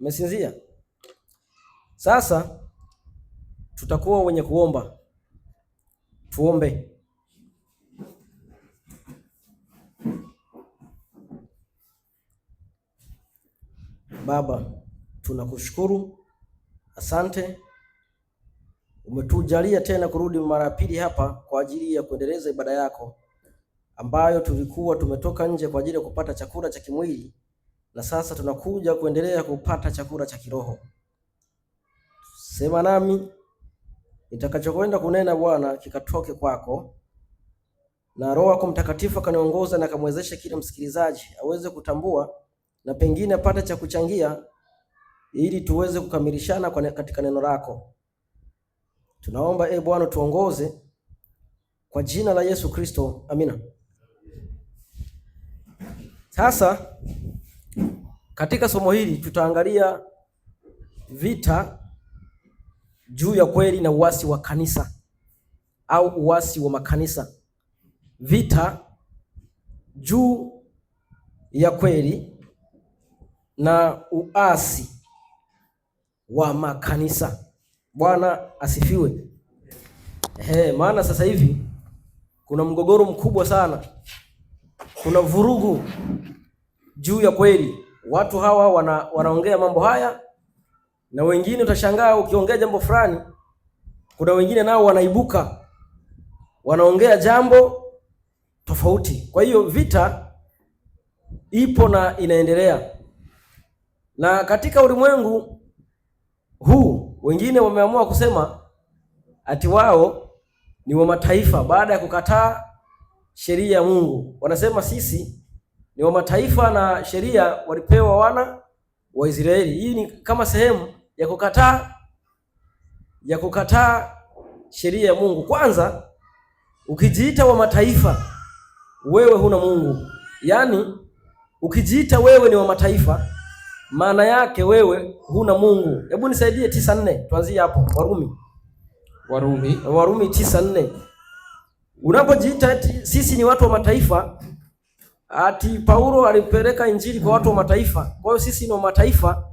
Umesinzia? Sasa tutakuwa wenye kuomba. Tuombe. Baba, tunakushukuru, asante, umetujalia tena kurudi mara ya pili hapa kwa ajili ya kuendeleza ibada yako ambayo tulikuwa tumetoka nje kwa ajili ya kupata chakula cha kimwili, na sasa tunakuja kuendelea kupata chakula cha kiroho. Sema nami, nitakachokwenda kunena Bwana kikatoke kwako, na Roho yako Mtakatifu akaniongoza na akamwezesha kila msikilizaji aweze kutambua na pengine apate cha kuchangia ili tuweze kukamilishana katika neno lako. Tunaomba Bwana tuongoze kwa jina la Yesu Kristo. Amina. Sasa katika somo hili tutaangalia vita juu ya kweli na uasi wa kanisa au uasi wa makanisa. Vita juu ya kweli na uasi wa makanisa. Bwana asifiwe. Maana sasa hivi kuna mgogoro mkubwa sana, kuna vurugu juu ya kweli. Watu hawa wanaongea mambo haya, na wengine utashangaa ukiongea jambo fulani, kuna wengine nao wanaibuka wanaongea jambo tofauti. Kwa hiyo vita ipo na inaendelea, na katika ulimwengu huu wengine wameamua kusema ati wao ni wa mataifa baada ya kukataa sheria ya Mungu. Wanasema sisi ni wa mataifa na sheria walipewa wana wa Israeli. Hii ni kama sehemu ya kukataa sheria ya Mungu. Kwanza, ukijiita wa mataifa wewe huna Mungu. Yaani ukijiita wewe ni wa mataifa maana yake wewe huna Mungu. Hebu nisaidie 9:4. Tuanzie hapo. Warumi 9:4. Unapojiita sisi ni watu wa mataifa, ati Paulo alipeleka injili kwa watu wa mataifa. Kwa hiyo sisi ni wa mataifa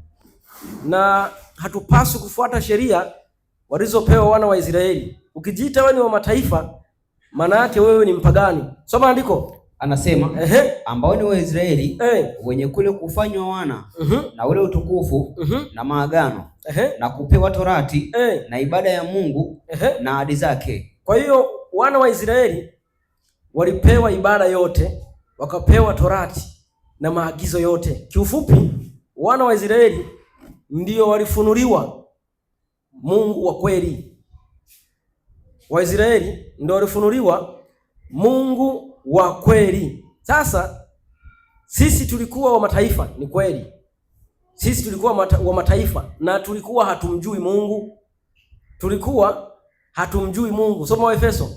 na hatupaswi kufuata sheria walizopewa wana wa Israeli. Ukijiita wewe ni wa mataifa maana yake wewe ni mpagani. Soma andiko. Anasema ambao ni Waisraeli wenye kule kufanywa wana na ule utukufu na maagano na kupewa torati na ibada ya Mungu na ahadi zake. Kwa hiyo wana wa Israeli walipewa ibada yote, wakapewa torati na maagizo yote. Kiufupi, wana wa Israeli ndio walifunuliwa Mungu wa kweli. Waisraeli ndio walifunuliwa Mungu wa kweli. Sasa sisi tulikuwa wa mataifa, ni kweli. Sisi tulikuwa wa mataifa na tulikuwa hatumjui Mungu. Soma Waefeso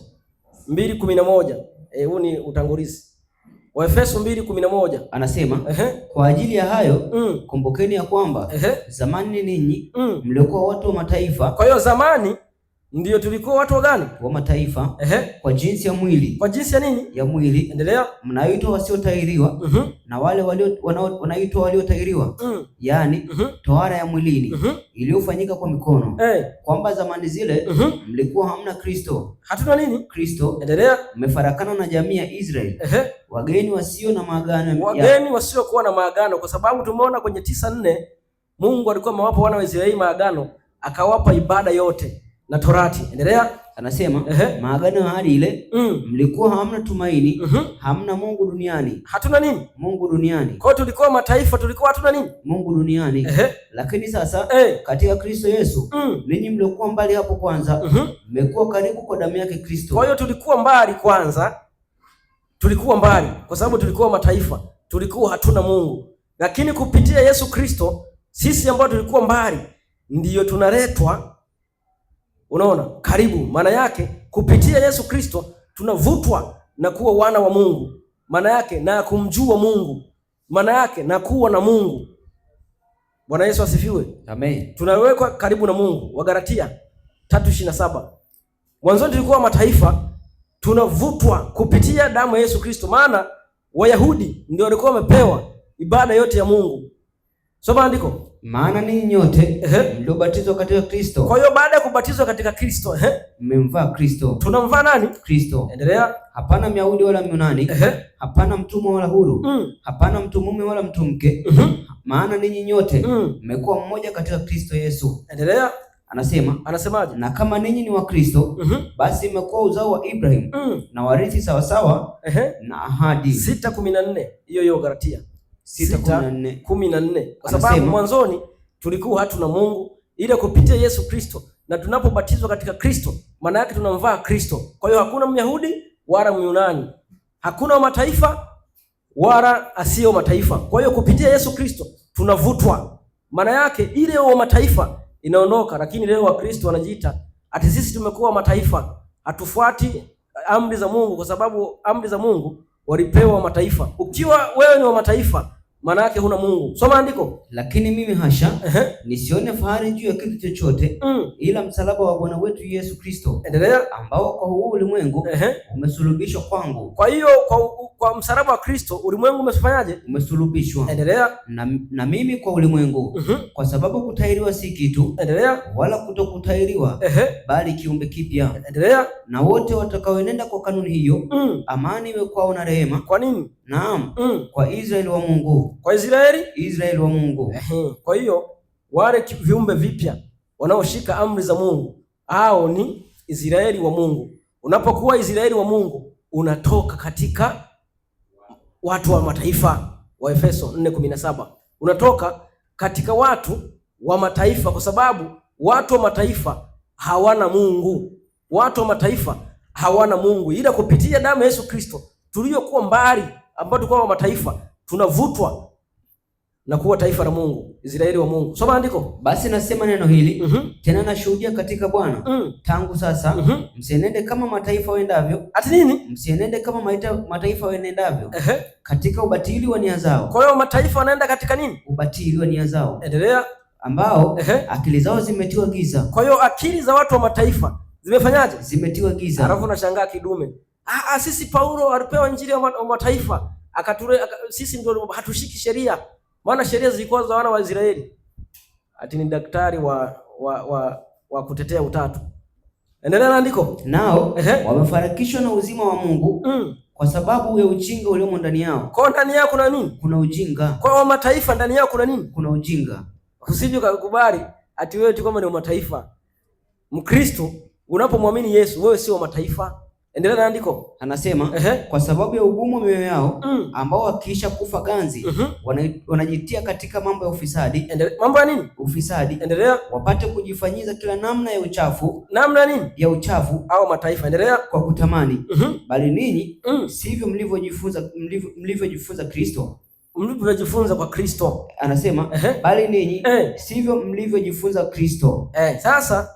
2:11. Huu ni utangulizi. Waefeso 2:11. Anasema kwa ajili ya hayo kumbukeni ya kwamba zamani ninyi mlikuwa watu wa mataifa. Kwa hiyo zamani ndio tulikuwa watu wa gani? Wa mataifa. Kwa jinsi ya mwili. Kwa jinsi ya nini? Ya mwili. Endelea. Mnaitwa wasiotahiriwa na wale wanaitwa waliotahiriwa. Yaani tohara ya mwilini iliyofanyika kwa mikono. Kwamba zamani zile mlikuwa hamna Kristo. Hatuna nini? Kristo. Endelea. Mmefarakana na jamii ya Israeli. Wageni wasio na maagano. Wageni wasiokuwa na maagano, kwa sababu tumeona kwenye 9:4 Mungu alikuwa amewapa wana wa Israeli maagano, akawapa ibada yote na torati. Endelea. Anasema maagano ya ahadi ile mlikuwa hamna tumaini, hamna Mungu duniani. Hatuna nini? Mungu duniani. Kwa hiyo tulikuwa mataifa, tulikuwa hatuna nini? Mungu duniani. Lakini sasa katika Kristo Yesu ninyi mlikuwa mbali hapo kwanza mmekuwa karibu kwa damu yake Kristo. Kwa hiyo tulikuwa mbali kwanza, kwa sababu tulikuwa mataifa, tulikuwa hatuna Mungu. Lakini kupitia Yesu Kristo sisi ambao tulikuwa mbali ndiyo tunaletwa, unaona, karibu. Maana yake kupitia Yesu Kristo tunavutwa na kuwa wana wa Mungu. Maana yake na kumjua Mungu. Maana yake na kuwa na Mungu. Bwana Yesu asifiwe. Amen. Tunawekwa karibu na Mungu. Wagalatia 3:27. Mwanzo tulikuwa mataifa, tunavutwa kupitia damu ya Yesu Kristo. Maana Wayahudi ndio walikuwa wamepewa ibada yote ya Mungu. Soma andiko. maana ninyi nyote mliobatizwa katika Kristo. Kwa hiyo baada ya kubatizwa katika Kristo, mmemvaa Kristo. Tunamvaa nani? Kristo. Endelea. Hapana Myahudi wala Myunani, hapana mtumwa wala huru, hapana mtu mume wala mtu mke, maana ninyi nyote mmekuwa mmoja katika Kristo Yesu. Endelea. Anasemaje? Na kama ninyi ni wa Kristo, basi mmekuwa uzao wa Ibrahim na warithi sawasawa na ahadi. 6:14 hiyo Galatia 6:14. Kwa sababu mwanzoni tulikuwa hatuna Mungu, ila kupitia Yesu Kristo, na tunapobatizwa katika Kristo maana yake tunamvaa Kristo. Kwa hiyo hakuna Myahudi wala Myunani, hakuna wa mataifa wala asiyo mataifa. Kwa hiyo kupitia Yesu Kristo tunavutwa, maana yake ile wa mataifa inaondoka. Lakini leo Wakristo wanajiita ati sisi tumekuwa mataifa, hatufuati amri za Mungu, kwa sababu amri za Mungu walipewa wa mataifa. Ukiwa wewe ni wa mataifa, maana yake huna Mungu. Soma andiko. Lakini mimi hasha, nisione fahari juu ya kitu chochote ila msalaba wa Bwana wetu Yesu Kristo. Endelea. Ambao kwa huu ulimwengu umesulubishwa kwangu. Kwa hiyo kwa msalaba wa Kristo ulimwengu umefanyaje? Umesulubishwa. Endelea. Na mimi kwa ulimwengu, kwa sababu kutahiriwa si kitu. Endelea. Wala kutokutahiriwa bali kiumbe kipya. Endelea. Na wote watakaoenenda kwa kanuni hiyo, amani iwe kwao na rehema. Kwa nini? Naam, kwa Israeli wa Mungu. Kwa Israeli wa Mungu. Kwa hiyo wale viumbe vipya wanaoshika amri za Mungu, hao ni Israeli wa Mungu. Unapokuwa Israeli wa Mungu, unatoka katika watu wa mataifa, wa Efeso 4:17. Unatoka katika watu wa mataifa, kwa sababu watu wa mataifa hawana Mungu. Watu wa mataifa hawana Mungu, ila kupitia damu ya Yesu Kristo tuliyokuwa mbali, ambao tulikuwa wa mataifa, tunavutwa na kuwa taifa la Mungu, Israeli wa Mungu. Soma andiko. Basi nasema neno hili tena nashuhudia katika Bwana tangu sasa, msienende kama mataifa waendavyo. Ati nini? Msienende kama mataifa waendavyo katika ubatili wa nia zao. Kwa hiyo mataifa wanaenda katika nini? Ubatili wa nia zao. Endelea. Ambao akili zao zimetiwa giza. Kwa hiyo akili za watu wa mataifa zimefanyaje? Zimetiwa giza. Alafu nashangaa kidume. Sisi Paulo alipewa injili ya mataifa, sisi ndio hatushiki sheria, maana sheria zilikuwa za wana wa Israeli. Ati ni daktari wa kutetea utatu. Endelea na andiko. Nao wamefarakishwa na uzima wa Mungu kwa sababu ya ujinga uliomo ndani yao. Kwa ndani yao kuna nini? Kuna ujinga. Kwa mataifa ndani yao kuna nini? Kuna ujinga. Usije kukubali ati wewe tu kama ni wa mataifa. Mkristo unapomwamini Yesu, wewe sio wa mataifa. Endelea na andiko. Anasema kwa sababu ya ugumu wa mioyo yao, ambao wakiisha kufa ganzi wanajitia katika mambo ya ufisadi. Mambo ya nini? Ufisadi. Endelea. Wapate kujifanyiza kila namna ya uchafu. Namna nini? Ya uchafu au mataifa. Endelea. Kwa kutamani. Bali ninyi sivyo mlivyojifunza Kristo. Mlivyojifunza kwa Kristo. Anasema bali ninyi sivyo mlivyojifunza Kristo. Sasa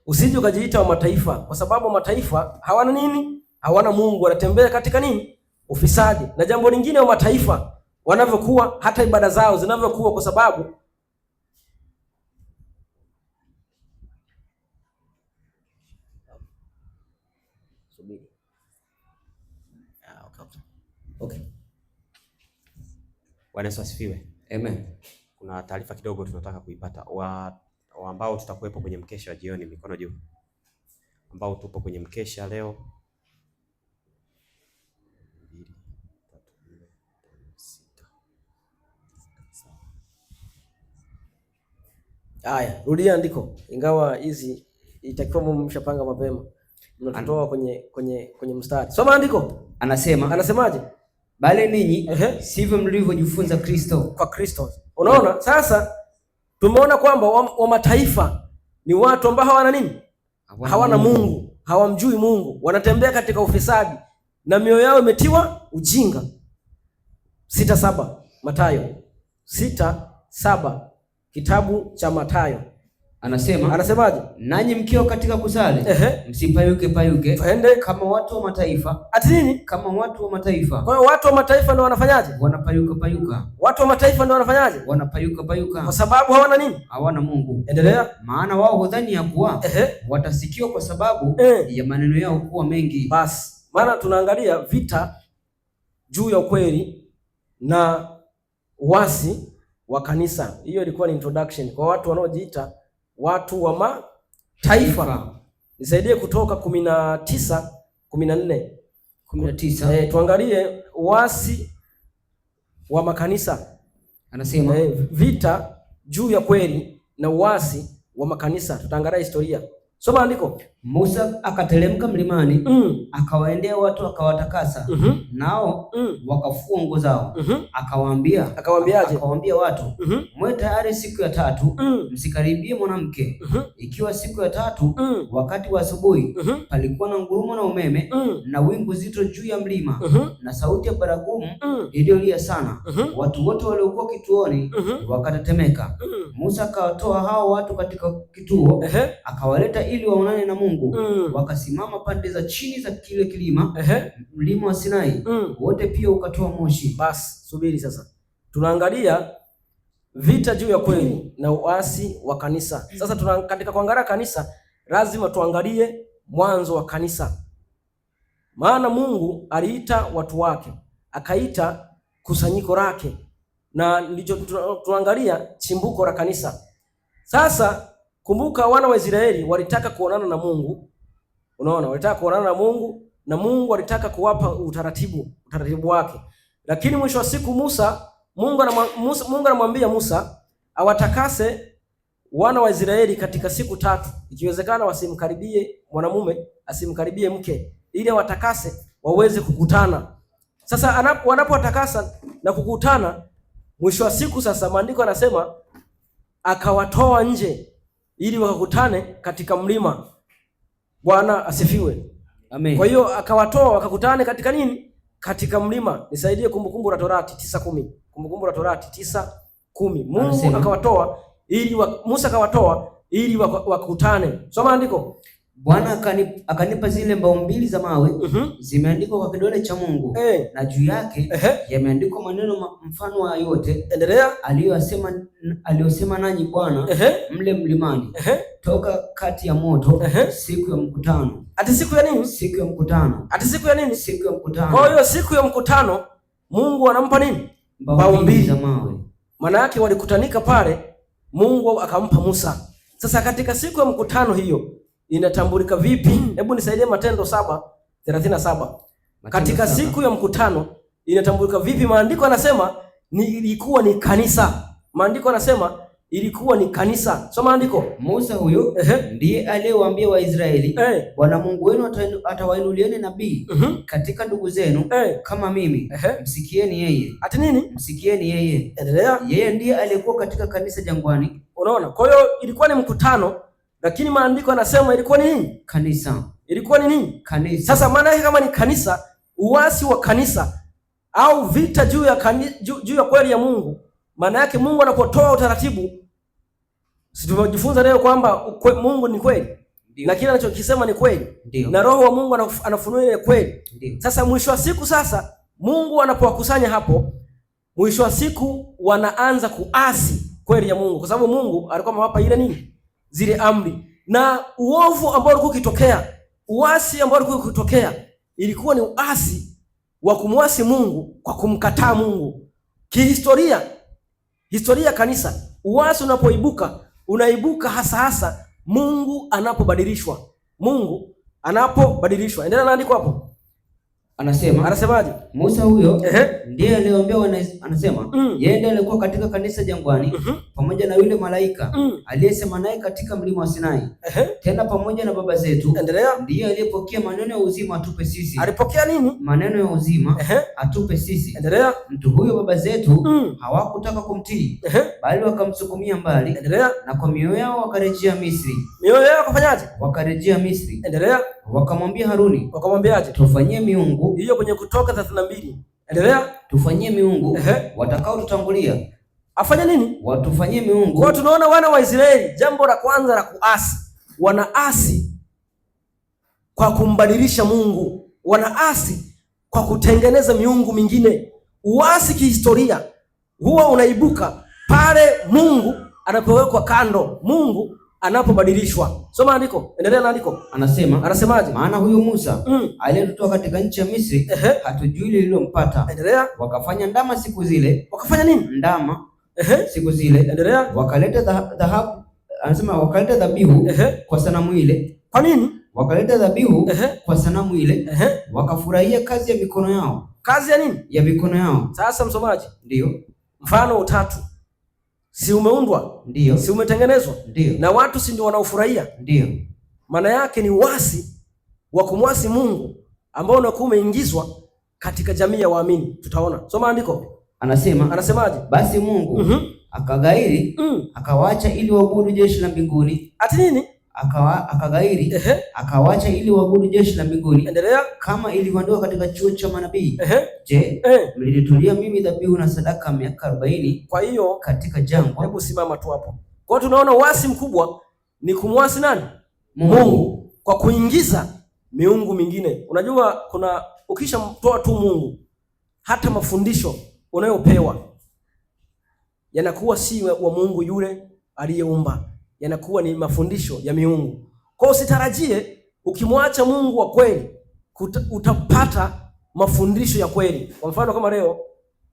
usije ukajiita wa mataifa, kwa sababu mataifa hawana nini? Hawana Mungu, wanatembea katika nini? Ufisadi. Na jambo lingine, wa mataifa wanavyokuwa, hata ibada zao zinavyokuwa, kwa sababu okay. Bwana Yesu asifiwe. Amen. Kuna taarifa kidogo tunataka kuipata ambao tutakuwepo kwenye mkesha wa jioni, mikono juu, ambao tupo kwenye mkesha leo. 2, 3, 4, 5, 6. Haya, rudia andiko. Ingawa hizi itakiwa mmeshapanga mapema, mnatoa kwenye mstari. Soma andiko. Anasemaje? Bali ninyi sivyo mlivyojifunza Kristo. Kwa Kristo. Unaona? Sasa tumeona kwamba wa mataifa ni watu ambao hawana nini? Hawana Mungu, hawamjui Mungu, wanatembea katika ufisadi na mioyo yao imetiwa ujinga. 6:7 Mathayo 6:7 kitabu cha Mathayo. Anasemaje? Nanyi mkiwa katika kusali, msipayuke kama watu wa mataifa. Ati nini? Kama watu wa mataifa. Kwa hiyo watu wa mataifa ndio wanafanyaje? Wanapayuka. Watu wa mataifa ndio wanafanyaje? Wanapayuka. Kwa sababu hawana nini? Hawana Mungu. Endelea. Maana wao hudhani ya kuwa watasikiwa kwa sababu ya maneno yao kuwa mengi. Basi, maana tunaangalia vita juu ya ukweli na uasi wa kanisa. Hiyo ilikuwa ni introduction kwa watu wanaojiita watu wa mataifa. Nisaidie Kutoka 19:14. Tuangalie uasi wa makanisa. Anasema vita juu ya kweli na uasi wa makanisa. Tutaangalia historia. Soma andiko. Musa akateremka mlimani, akawaendea watu akawatakasa, nao wakafua nguo zao. Akawaambia watu, mwe tayari siku ya tatu, msikaribie mwanamke. Ikiwa siku ya tatu wakati wa asubuhi, palikuwa na ngurumo na umeme na wingu zito juu ya mlima, na sauti ya baragumu iliyolia sana. Watu wote waliokuwa kituoni wakatetemeka. Musa akawatoa hao watu katika kituo, akawaleta ili waonane na Mungu. Wakasimama pande za chini za kile kilima, mlima wa Sinai. Wote pia ukatoa moshi. Basi subiri sasa, tunaangalia vita juu ya kweli na uasi wa kanisa. Sasa katika kuangalia kanisa lazima tuangalie mwanzo wa kanisa, maana Mungu aliita watu wake, akaita kusanyiko lake, na ndicho tunaangalia chimbuko la kanisa. Sasa kumbuka, wana wa Israeli walitaka kuonana na Mungu. Unaona, walitaka kuonana na Mungu, na Mungu alitaka kuwapa utaratibu wake. Lakini mwisho wa siku Mungu anamwambia Musa awatakase wana wa Israeli katika siku 3. Ikiwezekana wasimkaribie mwanamume, asimkaribie mke, ili awatakase waweze kukutana. Sasa wanapowatakasa na kukutana, mwisho wa siku sasa maandiko yanasema akawatoa nje ili wakakutane katika mlima. Bwana asifiwe. Amen. Kwa hiyo akawatoa wakakutane katika nini? Katika mlima. Nisaidie Kumbukumbu la Torati 9:10. Kumbukumbu la Torati 9:10. Mungu akawatoa ili Musa akawatoa ili wakutane. Soma andiko. Bwana akanipa zile mbao mbili za mawe, zimeandikwa kwa kidole cha Mungu, na juu yake yameandikwa maneno mfano wa yote aliyosema nanyi Bwana mle mlimani toka kati ya moto siku ya mkutano. Ati siku ya nini? Siku ya mkutano. Ati siku ya nini? Siku ya mkutano. Kwa hiyo siku ya mkutano Mungu anampa nini? Mbao mbili za mawe. Maana yake walikutanika pale, Mungu akampa Musa. Sasa katika siku ya mkutano hiyo inatambulika vipi? Hebu nisaidie Matendo 7:37. Katika siku ya mkutano inatambulika vipi? Maandiko yanasema ilikuwa ni kanisa. Maandiko yanasema ilikuwa ni kanisa. Soma andiko. Musa huyo ndiye aliyewaambia Waisraeli, Bwana Mungu wenu atawainulieni nabii katika ndugu zenu kama mimi. Msikieni yeye. Ati nini? Msikieni yeye. Endelea. Yeye ndiye aliyekuwa katika kanisa jangwani. Unaona? Kwa hiyo ilikuwa ni mkutano, lakini maandiko yanasema ilikuwa ni nini? Kanisa. Ilikuwa ni nini? Kanisa. Sasa maana yake kama ni kanisa, uasi wa kanisa au vita juu ya kweli ya Mungu, maana yake Mungu anapotoa utaratibu, si tumejifunza leo kwamba Mungu ni kweli na kile anachokisema ni kweli, na roho wa Mungu anafunua ile kweli. Sasa mwisho wa siku, sasa Mungu anapowakusanya hapo, mwisho wa siku wanaanza kuasi kweli ya Mungu, kwa sababu Mungu alikuwa amewapa ile nini? Zile amri. Na uovu ambao ulikuwa ukitokea, uasi ambao ulikuwa ukitokea, ilikuwa ni uasi wa kumwasi Mungu kwa kumkataa Mungu. Kihistoria, historia kanisa, uasi unaibuka hasa Mungu anapobadilishwa. Mungu anapobadilishwa. Endelea na andiko hapo. Anasemaje? Musa huyo ndiye aliyeombea anasema yeye ndiye alikuwa katika kanisa jangwani pamoja na yule malaika aliyesema naye katika mlima wa Sinai. Tena pamoja na baba zetu. Endelea. Ndiye aliyepokea maneno ya uzima atupe sisi. Alipokea nini? Maneno ya uzima atupe sisi. Endelea. Mtu huyo baba zetu hawakutaka kumtii, bali wakamsukumia mbali. Endelea. Na kwa mioyo yao wakarejea Misri. Mioyo yao wakafanyaje? Wakarejea Misri. Endelea. Wakamwambia Haruni. Wakamwambiaje? Tufanyie miungu. Hiyo kwenye Kutoka 32. Endelea. Tufanyie miungu watakao tutangulia. Afanye nini? Watufanyie miungu. Kwa tunaona wana wa Israeli, jambo la kwanza la kuasi, wanaasi kwa kumbadilisha Mungu, wanaasi kwa kutengeneza miungu mingine. Uasi kihistoria huwa unaibuka pale Mungu anapowekwa kando, Mungu anapobadilishwa. Soma andiko. Endelea na andiko. Anasemaje? Maana huyo Musa aliyetutoa katika nchi ya Misri hatujui lililompata. Endelea. Wakafanya ndama siku zile. Wakafanya nini? Ndama siku zile. Endelea. Wakaleta dhahabu, anasema wakaleta dhabihu kwa sanamu ile. Kwa nini? Wakaleta dhabihu kwa sanamu ile, wakafurahia kazi ya mikono yao. Kazi ya nini? Ya mikono yao. Sasa msomaji, ndio mfano utatu si umeundwa? Ndio. Si umetengenezwa? Ndio. Na watu si ndio wanaofurahia? Ndio. Maana yake ni uasi wa kumwasi Mungu ambao unakuwa umeingizwa katika jamii ya waamini. Tutaona. Soma andiko. Anasemaje? Basi Mungu akagairi, akawaacha ili waabudu jeshi la mbinguni. Ati nini? Akagairi, akawaacha ili waabudu jeshi la mbinguni. Endelea. Kama ilivyoandikwa katika chuo cha manabii. Je, mlitulia mimi dhabihu na sadaka miaka 40? Kwa hiyo katika jangwa. Hebu simama tu hapo. Kwa hiyo tunaona uasi mkubwa ni kumwasi nani? Mungu. Kwa kuingiza miungu mingine. Unajua kuna ukishamtoa tu Mungu, hata mafundisho unayopewa yanakuwa si wa Mungu yule aliyeumba, yanakuwa ni mafundisho ya miungu. Kwa hiyo usitarajie ukimwacha Mungu wa kweli utapata mafundisho ya kweli. Kwa mfano kama leo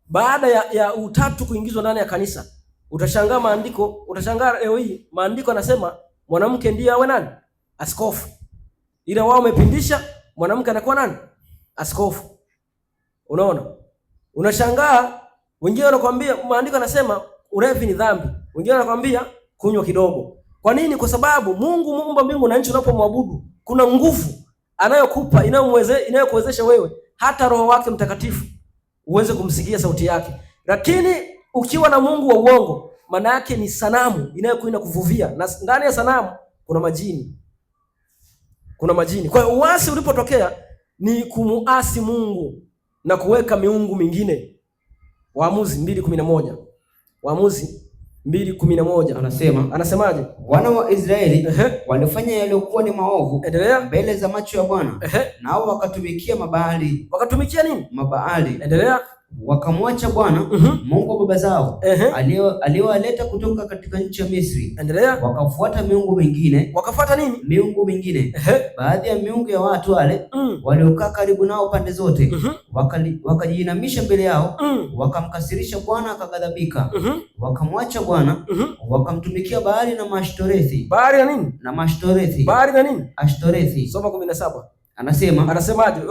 baada ya utatu kuingizwa ndani ya kanisa, utashangaa maandiko, utashangaa leo hii maandiko yanasema mwanamke ndiye awe nani? Askofu. Ila wao wamepindisha mwanamke anakuwa nani? Askofu. Unaona? Unashangaa wengine wanakuambia maandiko yanasema ulevi ni dhambi. Wengine wanakuambia kunywa kidogo. Kwa nini? Kwa sababu Mungu muumba mbingu na nchi, unapomwabudu kuna nguvu anayokupa inayokuwezesha wewe hata Roho wake Mtakatifu uweze kumsikia sauti yake. Lakini ukiwa na Mungu wa uongo, maana yake ni sanamu inayokuwa kuvuvia, na ndani ya sanamu kuna majini. Kuna majini. Kwa hiyo uasi ulipotokea ni kumuasi Mungu na kuweka miungu mingine. Waamuzi 2:11. Waamuzi 2:11 anasemaje? Wana wa Israeli walifanya yaliyokuwa ni maovu mbele za macho ya Bwana, nao wakatumikia Mabaali. Wakatumikia nini? Mabaali. Endelea. Wakamwacha Bwana Mungu wa baba zao aliyowaleta kutoka katika nchi ya Misri. Endelea. Wakafuata miungu mingine. Wakafuata nini? Miungu mingine. Baadhi ya miungu ya watu wale waliokaa karibu nao pande zote, wakajiinamisha mbele yao, wakamkasirisha Bwana akaghadhabika. Wakamwacha Bwana, wakamtumikia Baali na Maashtorethi. Baali na nini? Na Maashtorethi. Baali na nini? Ashtorethi. Soma 17. Anasemaje?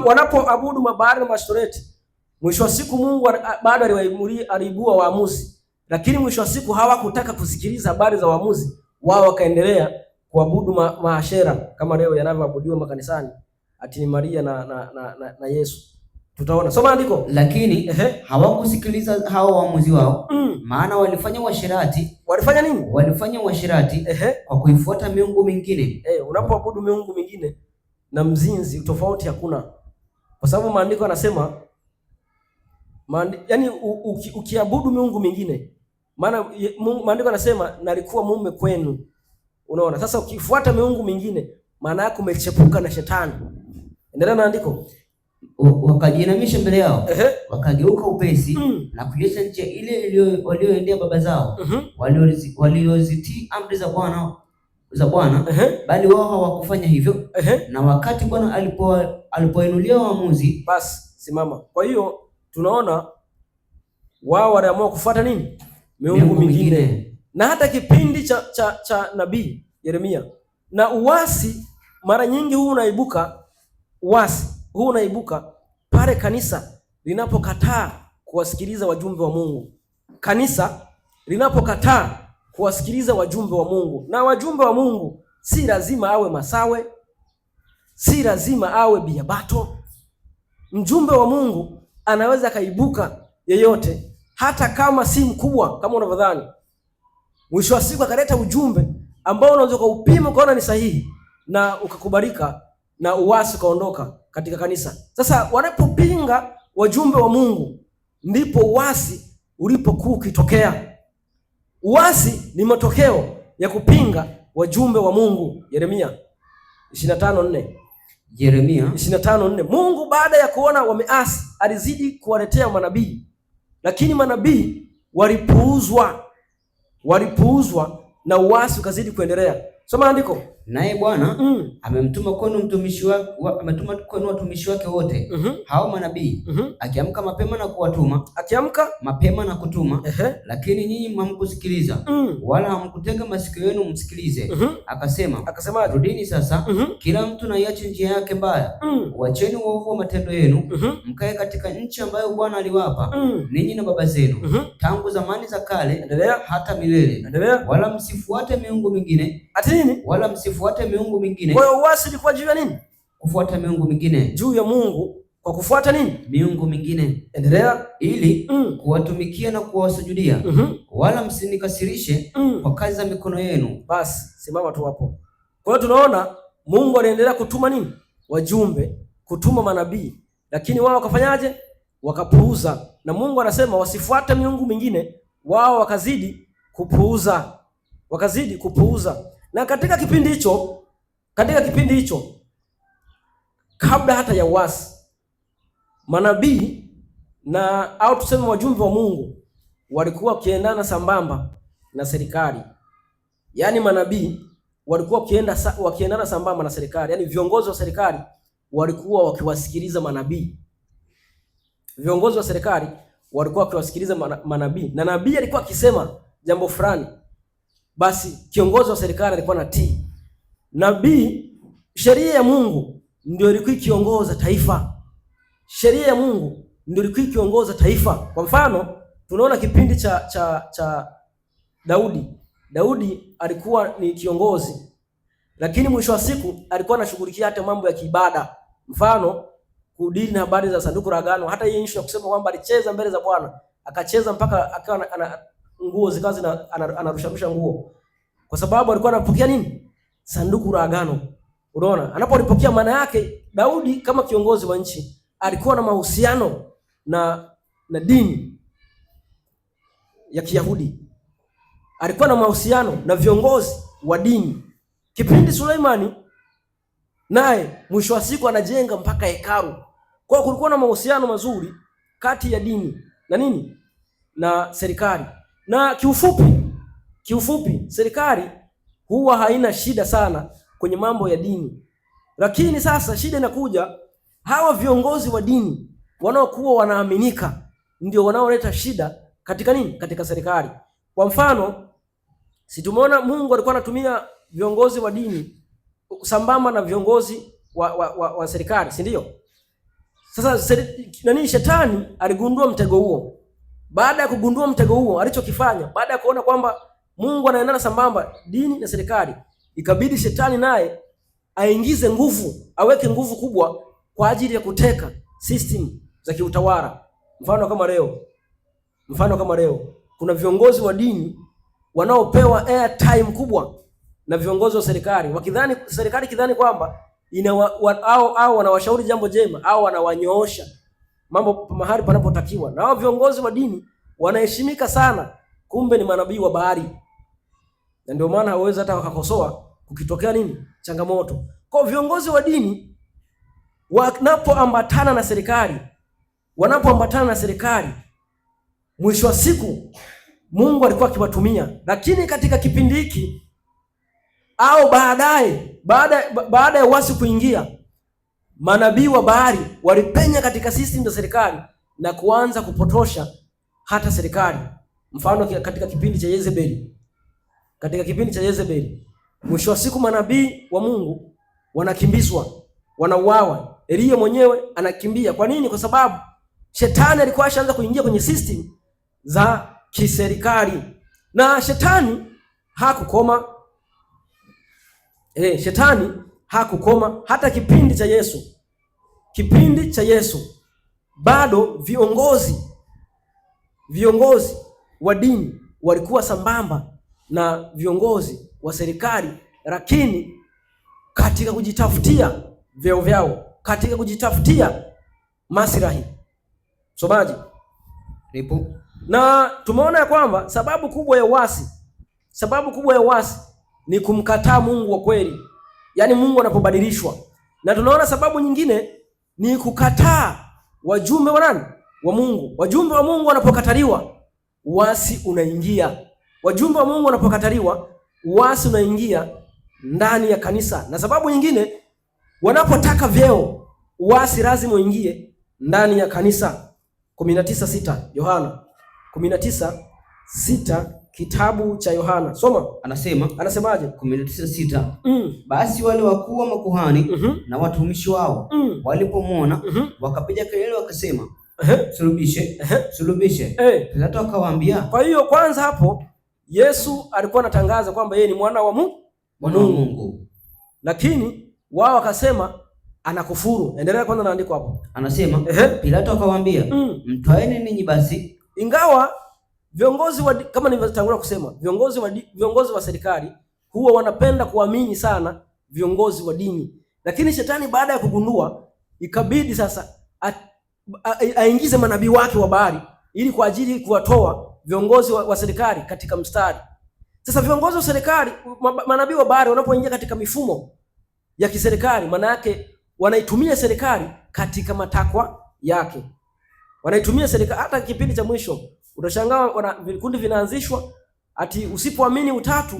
Wanapoabudu Mabaali na Maashtorethi, mwisho wa siku Mungu bado aliibua waamuzi, lakini mwisho wa siku hawakutaka kusikiliza habari za waamuzi wao, wakaendelea kuabudu maashera kama leo yanavyoabudiwa makanisani, ati ni Maria na Yesu. Tutaona. Soma andiko. Lakini hawakusikiliza hao waamuzi wao, maana walifanya uasherati. Walifanya nini? Walifanya uasherati kwa kuifuata miungu mingine. Unapoabudu miungu mingine na mzinzi tofauti hakuna, kwa sababu maandiko yanasema yani ukiabudu miungu mingine, maana maandiko yanasema nalikuwa mume kwenu. Unaona? Sasa ukifuata miungu mingine, maana yako umechepuka na shetani. Endelea na andiko. Wakajiinamisha mbele yao, wakageuka upesi na kuiacha njia ile walioendea baba zao, waliozitii amri za Bwana, bali wao hawakufanya hivyo. Na wakati Bwana alipoinulia waamuzi, basi simama. Kwa hiyo tunaona wao waliamua kufuata nini? Miungu mingine. Na hata kipindi cha nabii Yeremia, na uasi mara nyingi huu unaibuka pale kanisa linapokataa kuwasikiliza wajumbe wa Mungu. Kanisa linapokataa kuwasikiliza wajumbe wa Mungu. Na wajumbe wa Mungu si lazima awe Masawe, si lazima awe Biabato. Mjumbe wa Mungu anaweza kaibuka yeyote, hata kama si mkubwa kama unavyodhani. Mwisho wa siku akaleta ujumbe ambao unaweza kuupima ukaona ni sahihi na ukakubalika, na uasi ukaondoka katika kanisa. Sasa wanapopinga wajumbe wa Mungu, ndipo uasi ulipokuwa ukitokea. Uasi ni matokeo ya kupinga wajumbe wa Mungu. Yeremia 25:4. Yeremia 25:4. Mungu baada ya kuona wameasi alizidi kuwaletea manabii, lakini manabii walipuuzwa na uasi ukazidi kuendelea. Soma andiko. Naye Bwana amemtuma kwenu watumishi wake wote hao manabii, akiamka mapema na kutuma, lakini nyinyi hamkusikiliza, wala hamkutega masikio yenu msikilize. Akasema, rudini sasa, kila mtu na iache njia yake mbaya, wacheni uovu wa matendo yenu, mkae katika nchi ambayo Bwana aliwapa ninyi na baba zenu tangu zamani za kale hata milele, wala msifuate miungu mingine. Wala msifuate miungu mingine. Kwa hiyo uasi ulikuwa juu ya nini? Kufuata miungu mingine. Juu ya Mungu kwa kufuata nini? Miungu mingine. Endelea. Ili kuwatumikia na kuwasujudia. Wala msinikasirishe kwa kazi za mikono yenu. Basi simama tu hapo. Kwa hiyo tunaona Mungu anaendelea kutuma nini? Wajumbe, kutuma manabii. Lakini wao wakafanyaje? Wakapuuza. Na Mungu anasema wasifuate miungu mingine, wao wakazidi kupuuza. Na katika kipindi hicho kabla hata ya uasi, manabii au tuseme wajumbe wa Mungu walikuwa wakiendana sambamba na serikali. Yaani manabii walikuwa wakiendana sambamba na serikali. Yaani viongozi wa serikali walikuwa wakiwasikiliza manabii. Viongozi wa serikali walikuwa wakiwasikiliza manabii. Na nabii alikuwa akisema jambo fulani, basi kiongozi wa serikali alikuwa natii. Nabii, sheria ya Mungu ndio ilikuwa ikiongoza taifa. Sheria ya Mungu ndio ilikuwa ikiongoza taifa. Kwa mfano, tunaona kipindi cha Daudi. Daudi alikuwa ni kiongozi, lakini mwisho wa siku alikuwa anashughulikia hata mambo ya kiibada. Mfano, kudili na habari za sanduku la agano. Hata hii issue ya kusema kwamba alicheza mbele za Bwana, akacheza mpaka akawa nguo zikawa anarusharusha nguo, kwa sababu alikuwa anapokea nini? Sanduku la agano. Unaona, anapolipokea, maana yake Daudi kama kiongozi wa nchi alikuwa na mahusiano na dini ya Kiyahudi, alikuwa na mahusiano na viongozi wa dini. Kipindi Suleimani naye mwisho wa siku anajenga mpaka hekalu. Kwa hiyo kulikuwa na mahusiano mazuri kati ya dini na nini? Na serikali. Na kiufupi serikali huwa haina shida sana kwenye mambo ya dini. Lakini sasa shida inakuja, hawa viongozi wa dini wanaokuwa wanaaminika ndio wanaoleta shida katika nini? Katika serikali. Kwa mfano, si tumeona Mungu alikuwa anatumia viongozi wa dini sambamba na viongozi wa serikali, si ndio? Sasa Shetani aligundua mtego huo. Baada ya kugundua mtego huo, alichokifanya, baada ya kuona kwamba Mungu anaendana sambamba dini na serikali, ikabidi Shetani naye aingize nguvu, aweke nguvu kubwa kwa ajili ya kuteka system za kiutawala. Mfano kama leo kuna viongozi wa dini wanaopewa airtime kubwa na viongozi wa serikali, wakidhani serikali kidhani kwamba au wanawashauri jambo jema au wanawanyoosha mambo mahali panapotakiwa. Na hao viongozi wa dini wanaheshimika sana, kumbe ni manabii wa bahari. Na ndio maana hawezi hata wakakosoa kukitokea nini? Changamoto. Kwa viongozi wa dini wanapoambatana na serikali, mwisho wa siku Mungu alikuwa akiwatumia. Lakini katika kipindi hiki au baada ya uasi kuingia, manabii wa bahari walipenya katika system za serikali na kuanza kupotosha hata serikali. Mfano, katika kipindi cha Yezebeli, mwisho wa siku manabii wa Mungu wanakimbizwa, wanauawa. Elia mwenyewe anakimbia. Kwa nini? Kwa sababu Shetani alikuwa ashaanza kuingia kwenye system za kiserikali. Na Shetani hakukoma hata kipindi cha Yesu. Bado viongozi wa dini walikuwa sambamba na viongozi wa serikali, lakini katika kujitafutia vyeo vyao, katika kujitafutia maslahi. Somaji nipo. Na tumeona ya kwamba sababu kubwa ya uasi ni kumkataa Mungu wa kweli, yaani Mungu anapobadilishwa. Na tunaona sababu nyingine ni kukataa wajumbe wa nani? Wa Mungu. Wajumbe wa Mungu wanapokataliwa, uasi unaingia. Wajumbe wa Mungu wanapokataliwa, uasi unaingia. ndani ya kanisa. Na sababu nyingine, wanapotaka vyeo, uasi lazima uingie ndani ya kanisa. 19:6 Yohana 19:6 kitabu cha Yohana. Soma. Anasemaje? 19:6. Basi wale wakuu wa makuhani na watumishi wao walipomwona wakapiga kelele wakasema, sulubishe, sulubishe. Pilato akawaambia. Kwa hiyo kwanza hapo Yesu alikuwa anatangaza kwamba yeye ni mwana wa Mungu. Lakini wao wakasema anakufuru. Endelea kwanza na andiko hapo. Anasema, Pilato akawaambia, mtwaeni ninyi basi. Ingawa viongozi kama nilivyotangulia kusema, viongozi wa serikali huwa wanapenda kuamini sana viongozi wa dini. Lakini shetani baada ya kugundua, ikabidi sasa aingize manabii wake wa Baali ili kwa ajili kuwatoa viongozi wa serikali katika mstari. Sasa viongozi wa serikali, manabii wa Baali wanapoingia katika mifumo ya kiserikali, maana yake wanaitumia serikali katika matakwa yake. Wanaitumia serikali. Hata kipindi cha mwisho utashangaa vikundi vinaanzishwa ati usipoamini utatu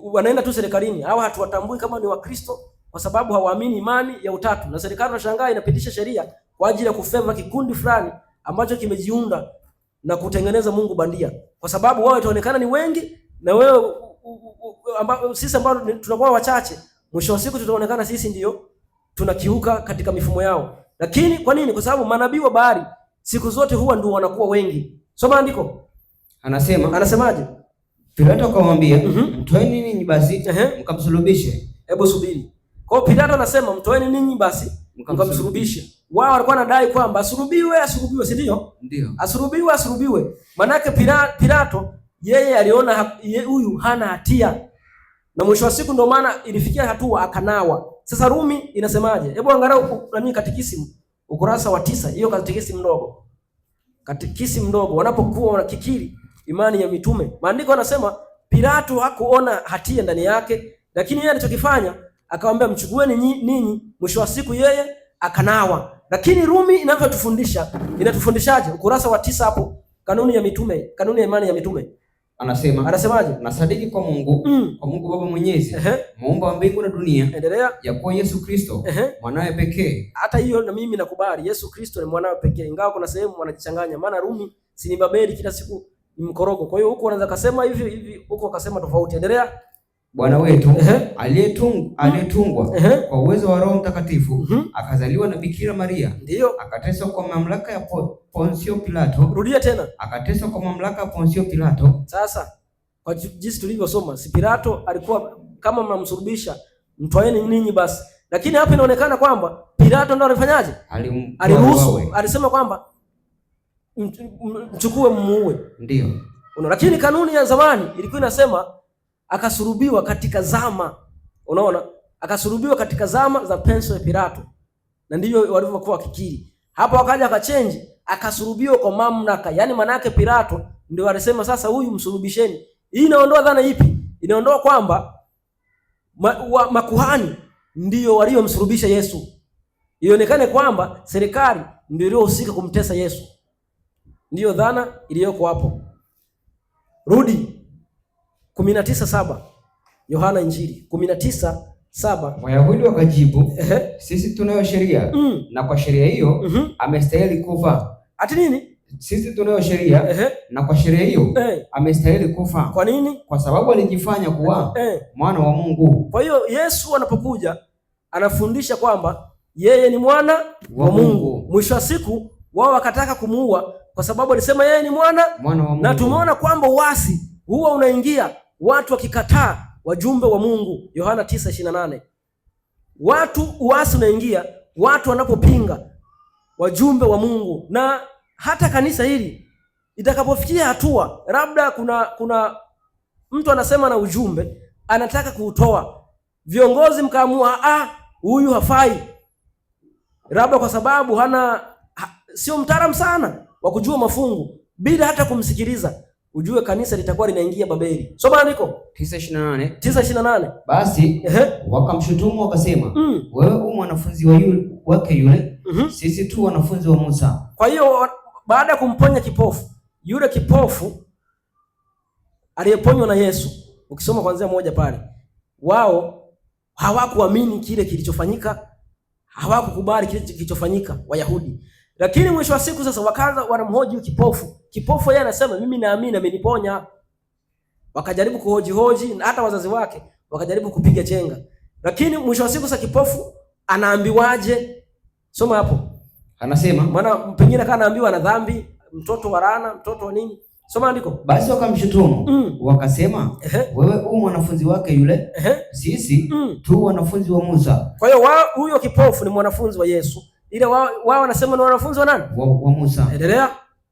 wanaenda tu serikalini. Hawa hatuwatambui kama ni Wakristo kwa sababu hawaamini imani ya utatu. Na serikali unashangaa inapitisha sheria kwa ajili ya kufeva kikundi fulani ambacho kimejiunda na kutengeneza Mungu bandia. Kwa sababu wao itaonekana ni wengi na wewe sisi ambao tunakuwa wachache, mwisho wa siku tutaonekana sisi ndio tunakiuka katika mifumo yao. Lakini kwa nini? Kwa sababu manabii wa Baali siku zote huwa ndio wanakuwa wengi. Soma andiko. Anasemaje? Pilato akamwambia, mtoeni ninyi basi mkamsulubishe. Hebu subiri. Kwa hiyo Pilato anasema mtoeni ninyi basi mkamsulubishe. Wao walikuwa wanadai kwamba asulubiwe, si ndio? Ndio. Asulubiwe. Manake Pilato yeye aliona huyu hana hatia. Na mwisho wa siku ndio maana ilifikia hatua akanawa. Sasa Rumi inasemaje? Hebu angalia katekisimu ukurasa wa 9, hiyo katekisimu ndogo. Katekisimu ndogo wanapokuwa wanakikiri imani ya mitume. Maandiko yanasema Pilato hakuona hatia ndani yake, lakini yeye alichokifanya akamwambia mchukueni ninyi, mwisho wa siku yeye akanawa. Lakini Rumi inatufundishaje? Ukurasa wa 9 hapo, kanuni ya mitume, kanuni ya imani ya mitume. Anasemaje? Nasadiki kwa Mungu, kwa Mungu Baba Mwenyezi, muumba wa mbingu na dunia. Endelea. Ya kuwa Yesu Kristo mwanawe pekee. Hata hiyo na mimi nakubali, Yesu Kristo ni mwanawe pekee. Ingawa kuna sehemu wanajichanganya, maana Rumi si ni Babeli, kila siku ni mkorogo. Kwa hiyo huko wanaweza kusema hivi, huko wakasema tofauti. Endelea. Bwana wetu aliyetungwa kwa uwezo wa Roho Mtakatifu, akazaliwa na Bikira Maria. Ndio. Akateswa kwa mamlaka ya Ponsio Pilato. Rudia tena. Akateswa kwa mamlaka ya Ponsio Pilato. Sasa kwa jinsi tulivyosoma, si Pilato alikuwa kama mnamsulubisha, mtwaeni ninyi basi. Lakini hapa inaonekana kwamba Pilato ndo alifanyaje? Aliruhusu, alisema kwamba mchukue muue. Ndio. Lakini kanuni ya zamani ilikuwa inasema akasulubiwa katika zama. Unaona? Akasulubiwa katika zama za Ponsio Pilato. Na ndio walivyokuwa wakikiri. Hapo wakaja akachange, akasulubiwa kwa mamlaka. Yaani maana yake Pilato ndio alisema sasa huyu msulubisheni. Hii inaondoa dhana ipi? Inaondoa kwamba makuhani ndio waliomsulubisha Yesu. Ionekane kwamba serikali ndio iliyohusika kumtesa Yesu. Ndiyo dhana iliyoko hapo. Rudi 19:7 Yohana Injili 19:7. Wayahudi wakajibu, sisi tunayo sheria, na kwa sheria hiyo amestahili kufa. Ati nini? Sisi tunayo sheria, na kwa sheria hiyo amestahili kufa. Kwa nini? Kwa sababu alijifanya kuwa mwana wa Mungu. Kwa hiyo Yesu anapokuja anafundisha kwamba yeye ni mwana wa Mungu. Mwisho wa siku wao wakataka kumuua kwa sababu alisema yeye ni mwana wa Mungu. Na tumeona kwamba uasi huwa unaingia watu wakikataa wajumbe wa Mungu. Yohana 9:28. Uasi unaingia watu wanapopinga wajumbe wa Mungu. Na hata kanisa hili itakapofikia hatua labda kuna mtu anasema na ujumbe anataka kuutoa, viongozi mkaamua huyu hafai, labda kwa sababu sio mtaalamu sana wa kujua mafungu, bila hata kumsikiliza, ujue kanisa litakuwa linaingia Babeli. Soma andiko 9:28. Basi wakamshutumu wakasema, wewe mwanafunzi wake yule, sisi tu wanafunzi wa Musa. Kwa hiyo baada ya kumponya kipofu, yule kipofu aliyeponywa na Yesu, ukisoma kuanzia 1 pale, wao hawakuamini kile kilichofanyika, hawakukubali kile kilichofanyika Wayahudi. Lakini mwisho wa siku sasa wakaanza wanamhoji kipofu. Kipofu yeye anasema mimi naamini ameniponya. Wakajaribu kuhoji na hata wazazi wake wakajaribu kupiga chenga. Lakini mwisho wa siku sasa kipofu anaambiwaje? Soma hapo. Anasema maana pengine kana anaambiwa na dhambi, mtoto wa laana, mtoto wa nini? Soma andiko. Basi wakamshutumu wakasema, wewe u mwanafunzi wake yule, sisi tu wanafunzi wa Musa. Kwa hiyo huyo kipofu ni mwanafunzi wa Yesu. Ile wao wanasema ni wanafunzi wa nani? Wa Musa. Endelea.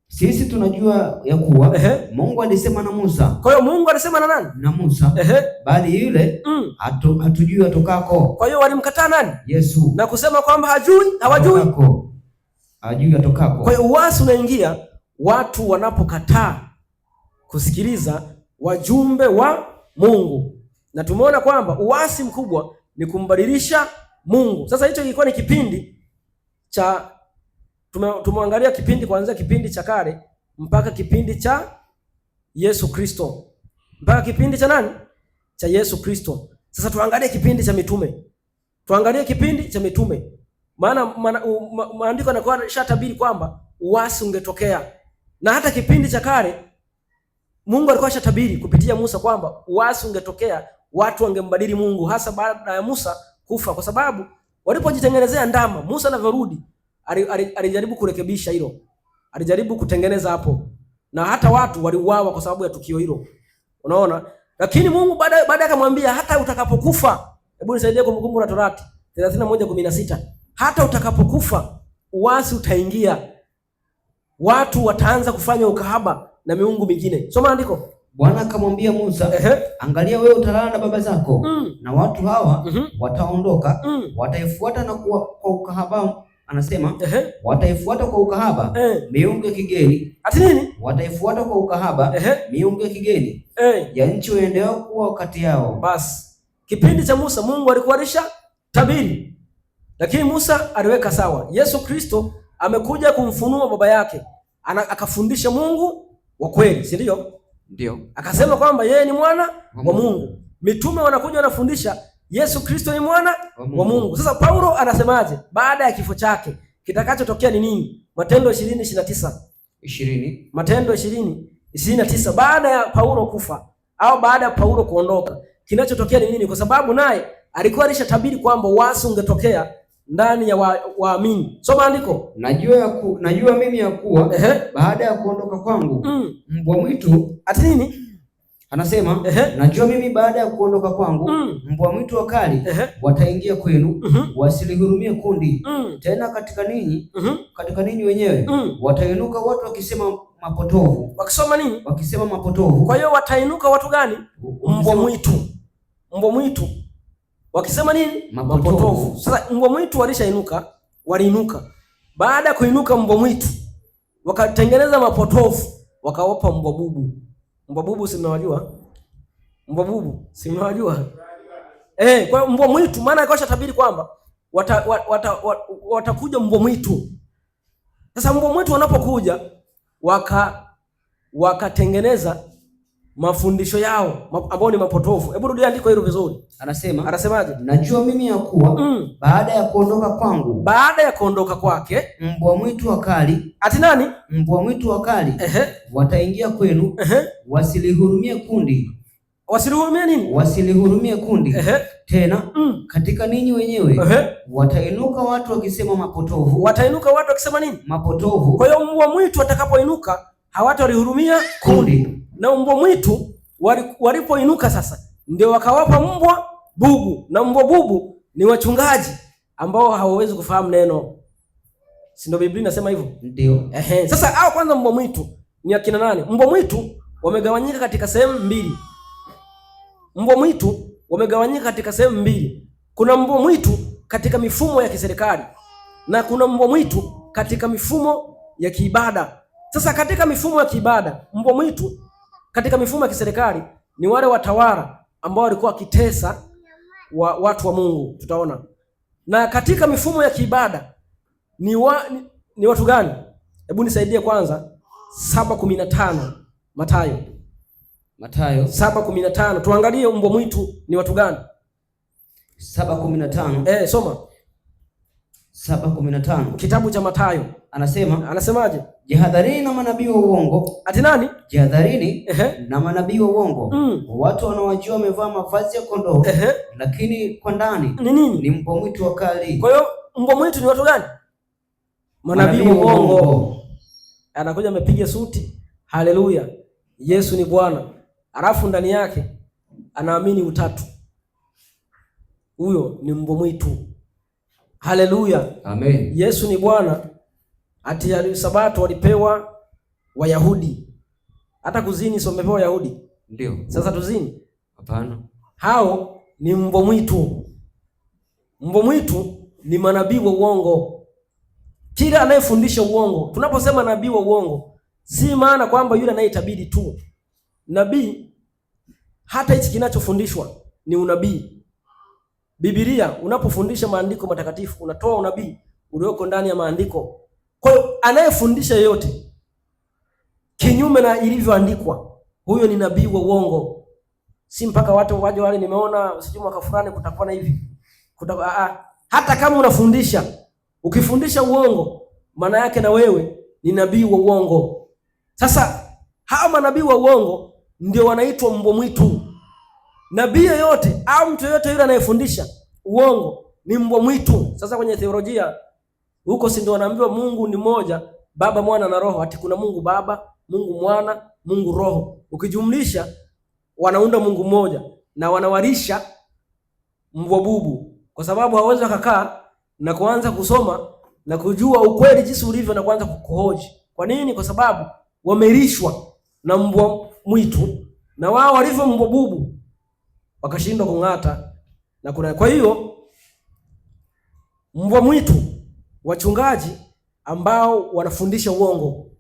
Sisi tunajua ya kuwa Mungu alisema na Musa. Kwa hiyo Mungu alisema na nani? Na Musa. Bali yule hatujui atokako. Kwa hiyo walimkataa nani? Yesu. Na kusema kwamba hawajui atokako. Kwa hiyo uasi unaingia watu wanapokataa kusikiliza wajumbe wa Mungu. Na tumeona kwamba uasi mkubwa ni kumbadilisha Mungu. Sasa hicho kilikuwa ni kipindi cha tumeangalia kipindi kuanzia kipindi cha kale mpaka kipindi cha Yesu Kristo. Mpaka kipindi cha nani? Cha Yesu Kristo. Sasa tuangalie kipindi cha mitume. Maana maandiko yanakuwa yashatabiri kwamba uasi ungetokea. Na hata kipindi cha kale Mungu alikuwa ashatabiri kupitia Musa kwamba uasi ungetokea, watu wangembadili Mungu hasa baada ya Musa kufa, kwa sababu walipojitengenezea ndama, Musa anavyorudi alijaribu kurekebisha hilo. Alijaribu kutengeneza hapo. Na hata watu waliuawa kwa sababu ya tukio hilo. Unaona? Lakini Mungu baadaye akamwambia hata utakapokufa, hebu nisaidie Kumbukumbu la Torati 31:16. Hata utakapokufa uasi utaingia. Watu wataanza kufanya ukahaba na miungu mingine. Soma andiko. Bwana akamwambia Musa, angalia wewe utalala na baba zako, na watu hawa wataondoka, wataifuata na kwa ukahaba. Anasema wataifuata kwa ukahaba miungu ya kigeni. Ati nini? Wataifuata kwa ukahaba miungu ya kigeni ya nchi waendao kuwa kati yao. Basi kipindi cha Musa Mungu alikuwa tabiri, lakini Musa aliweka sawa. Yesu Kristo amekuja kumfunua baba yake, akafundisha Mungu wa kweli, si ndio? Ndio. Akasema kwamba yeye ni mwana wa Mungu. Mitume wanakuja wanafundisha Yesu Kristo ni mwana wa Mungu. Sasa Paulo anasemaje baada ya kifo chake? Kitakachotokea ni nini? Matendo 20:29. Matendo 20:29, baada ya Paulo kufa au baada ya Paulo kuondoka, kinachotokea ni nini? Kwa sababu naye alikuwa alishatabiri kwamba uasi ungetokea ndani ya waamini. Soma andiko. Najua mimi ya kuwa baada ya kuondoka kwangu mbwa mwitu. Ati nini? Anasema najua mimi baada ya kuondoka kwangu mbwa mwitu wakali wataingia kwenu, wasilihurumie kundi. Tena katika ninyi wenyewe watainuka watu wakisema mapotovu. Wakisoma nini? Wakisema mapotovu. Kwa hiyo watainuka watu gani? Mbwa mwitu. Wakisema nini? Mapotovu. Sasa mbwa mwitu waliinuka. Baada ya kuinuka mbwa mwitu, wakatengeneza mapotovu, wakawapa mbwa bubu. Mbwa bubu si mnawajua? Kwa mbwa mwitu, maana akasha tabiri kwamba watakuja mbwa mwitu. Sasa mbwa mwitu wanapokuja wakatengeneza mafundisho yao ambao ni mapotovu. Hebu rudia andiko hilo vizuri. Anasemaje? Najua mimi ya kuwa baada ya kuondoka kwangu, baada ya kuondoka kwake mbwa mwitu wakali. Ati nani? Mbwa mwitu wakali wataingia kwenu, wasilihurumie kundi. Wasilihurumie nini? Wasilihurumie kundi. Tena katika ninyi wenyewe watainuka watu wakisema mapotovu. Watainuka watu wakisema nini? Mapotovu. Kwa hiyo mbwa mwitu watakapoinuka hawatalihurumia kundi. Na mbwa mwitu walipoinuka sasa ndio wakawapa mbwa bubu, na mbwa bubu ni wachungaji ambao hawawezi kufahamu neno. Si ndio Biblia inasema hivyo? Ndio. Sasa hao kwanza mbwa mwitu ni akina nani? Mbwa mwitu wamegawanyika katika sehemu mbili. Kuna mbwa mwitu katika mifumo ya kiserikali na kuna mbwa mwitu katika mifumo ya kiibada. Sasa katika mifumo ya kiibada, mbwa mwitu katika mifumo ya kiserikali ni wale watawala ambao walikuwa wakitesa watu wa Mungu, tutaona. Na katika mifumo ya kiibada ni watu gani? Hebu nisaidie kwanza 7:15 Mathayo 7:15. Tuangalie mbwa mwitu ni watu gani? 7:15. Soma. 7:15. Kitabu cha Mathayo. Anasemaje? Jihadharini na manabii wa uongo. Ati nani? Jihadharini na manabii wa uongo. Watu wanaojua wamevaa mavazi ya kondoo, lakini kwa ndani ni nini? Ni mbwa mwitu wakali. Kwa hiyo mbwa mwitu ni watu gani? Manabii wa uongo. Anakuja amepiga suti. Haleluya. Yesu ni Bwana. Alafu ndani yake anaamini utatu. Huyo ni mbwa mwitu. Haleluya. Amen. Yesu ni Bwana. Ati Sabato walipewa Wayahudi. Hata kuzini sio wamepewa Wayahudi. Ndio. Sasa tuzini? Hapana. Hao ni mbwa mwitu. Mbwa mwitu ni manabii wa uongo. Kila anayefundisha uongo. Tunaposema nabii wa uongo, si maana kwamba yule anayetabiri tu. Nabii hata hichi kinachofundishwa ni unabii. Biblia unapofundisha maandiko matakatifu unatoa unabii ulioko ndani ya maandiko. Kwa hiyo anayefundisha yote kinyume na ilivyoandikwa, huyo ni nabii wa uongo. Si mpaka watu waje wale nimeona sijui mwaka fulani kutakuwa na hivi. Hata kama unafundisha, ukifundisha uongo, maana yake na wewe ni nabii wa uongo. Sasa hawa manabii wa uongo ndio wanaitwa mbwa mwitu. Nabii yoyote au mtu yoyote yule anayefundisha uongo ni mbwa mwitu. Sasa kwenye theolojia huko si ndio wanaambiwa Mungu ni moja, Baba, Mwana na Roho. Ati kuna Mungu Baba, Mungu Mwana, Mungu Roho. Ukijumlisha wanaunda Mungu mmoja na wanawalisha mbwa bubu, kwa sababu hawezi wakakaa na kuanza kusoma na kujua ukweli jinsi ulivyo na kuanza kuhoji. Kwa nini? Kwa sababu wamelishwa na mbwa mwitu, na wao walivyo mbwa bubu wakashindwa kung'ata na kuna. Kwa hiyo mbwa mwitu wachungaji ambao wanafundisha uongo.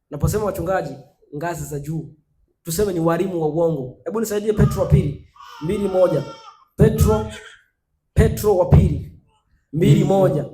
Naposema wachungaji ngazi za juu, tuseme ni walimu wa uongo. Hebu nisaidie Petro wa pili 2:1. Petro wa pili 2:1.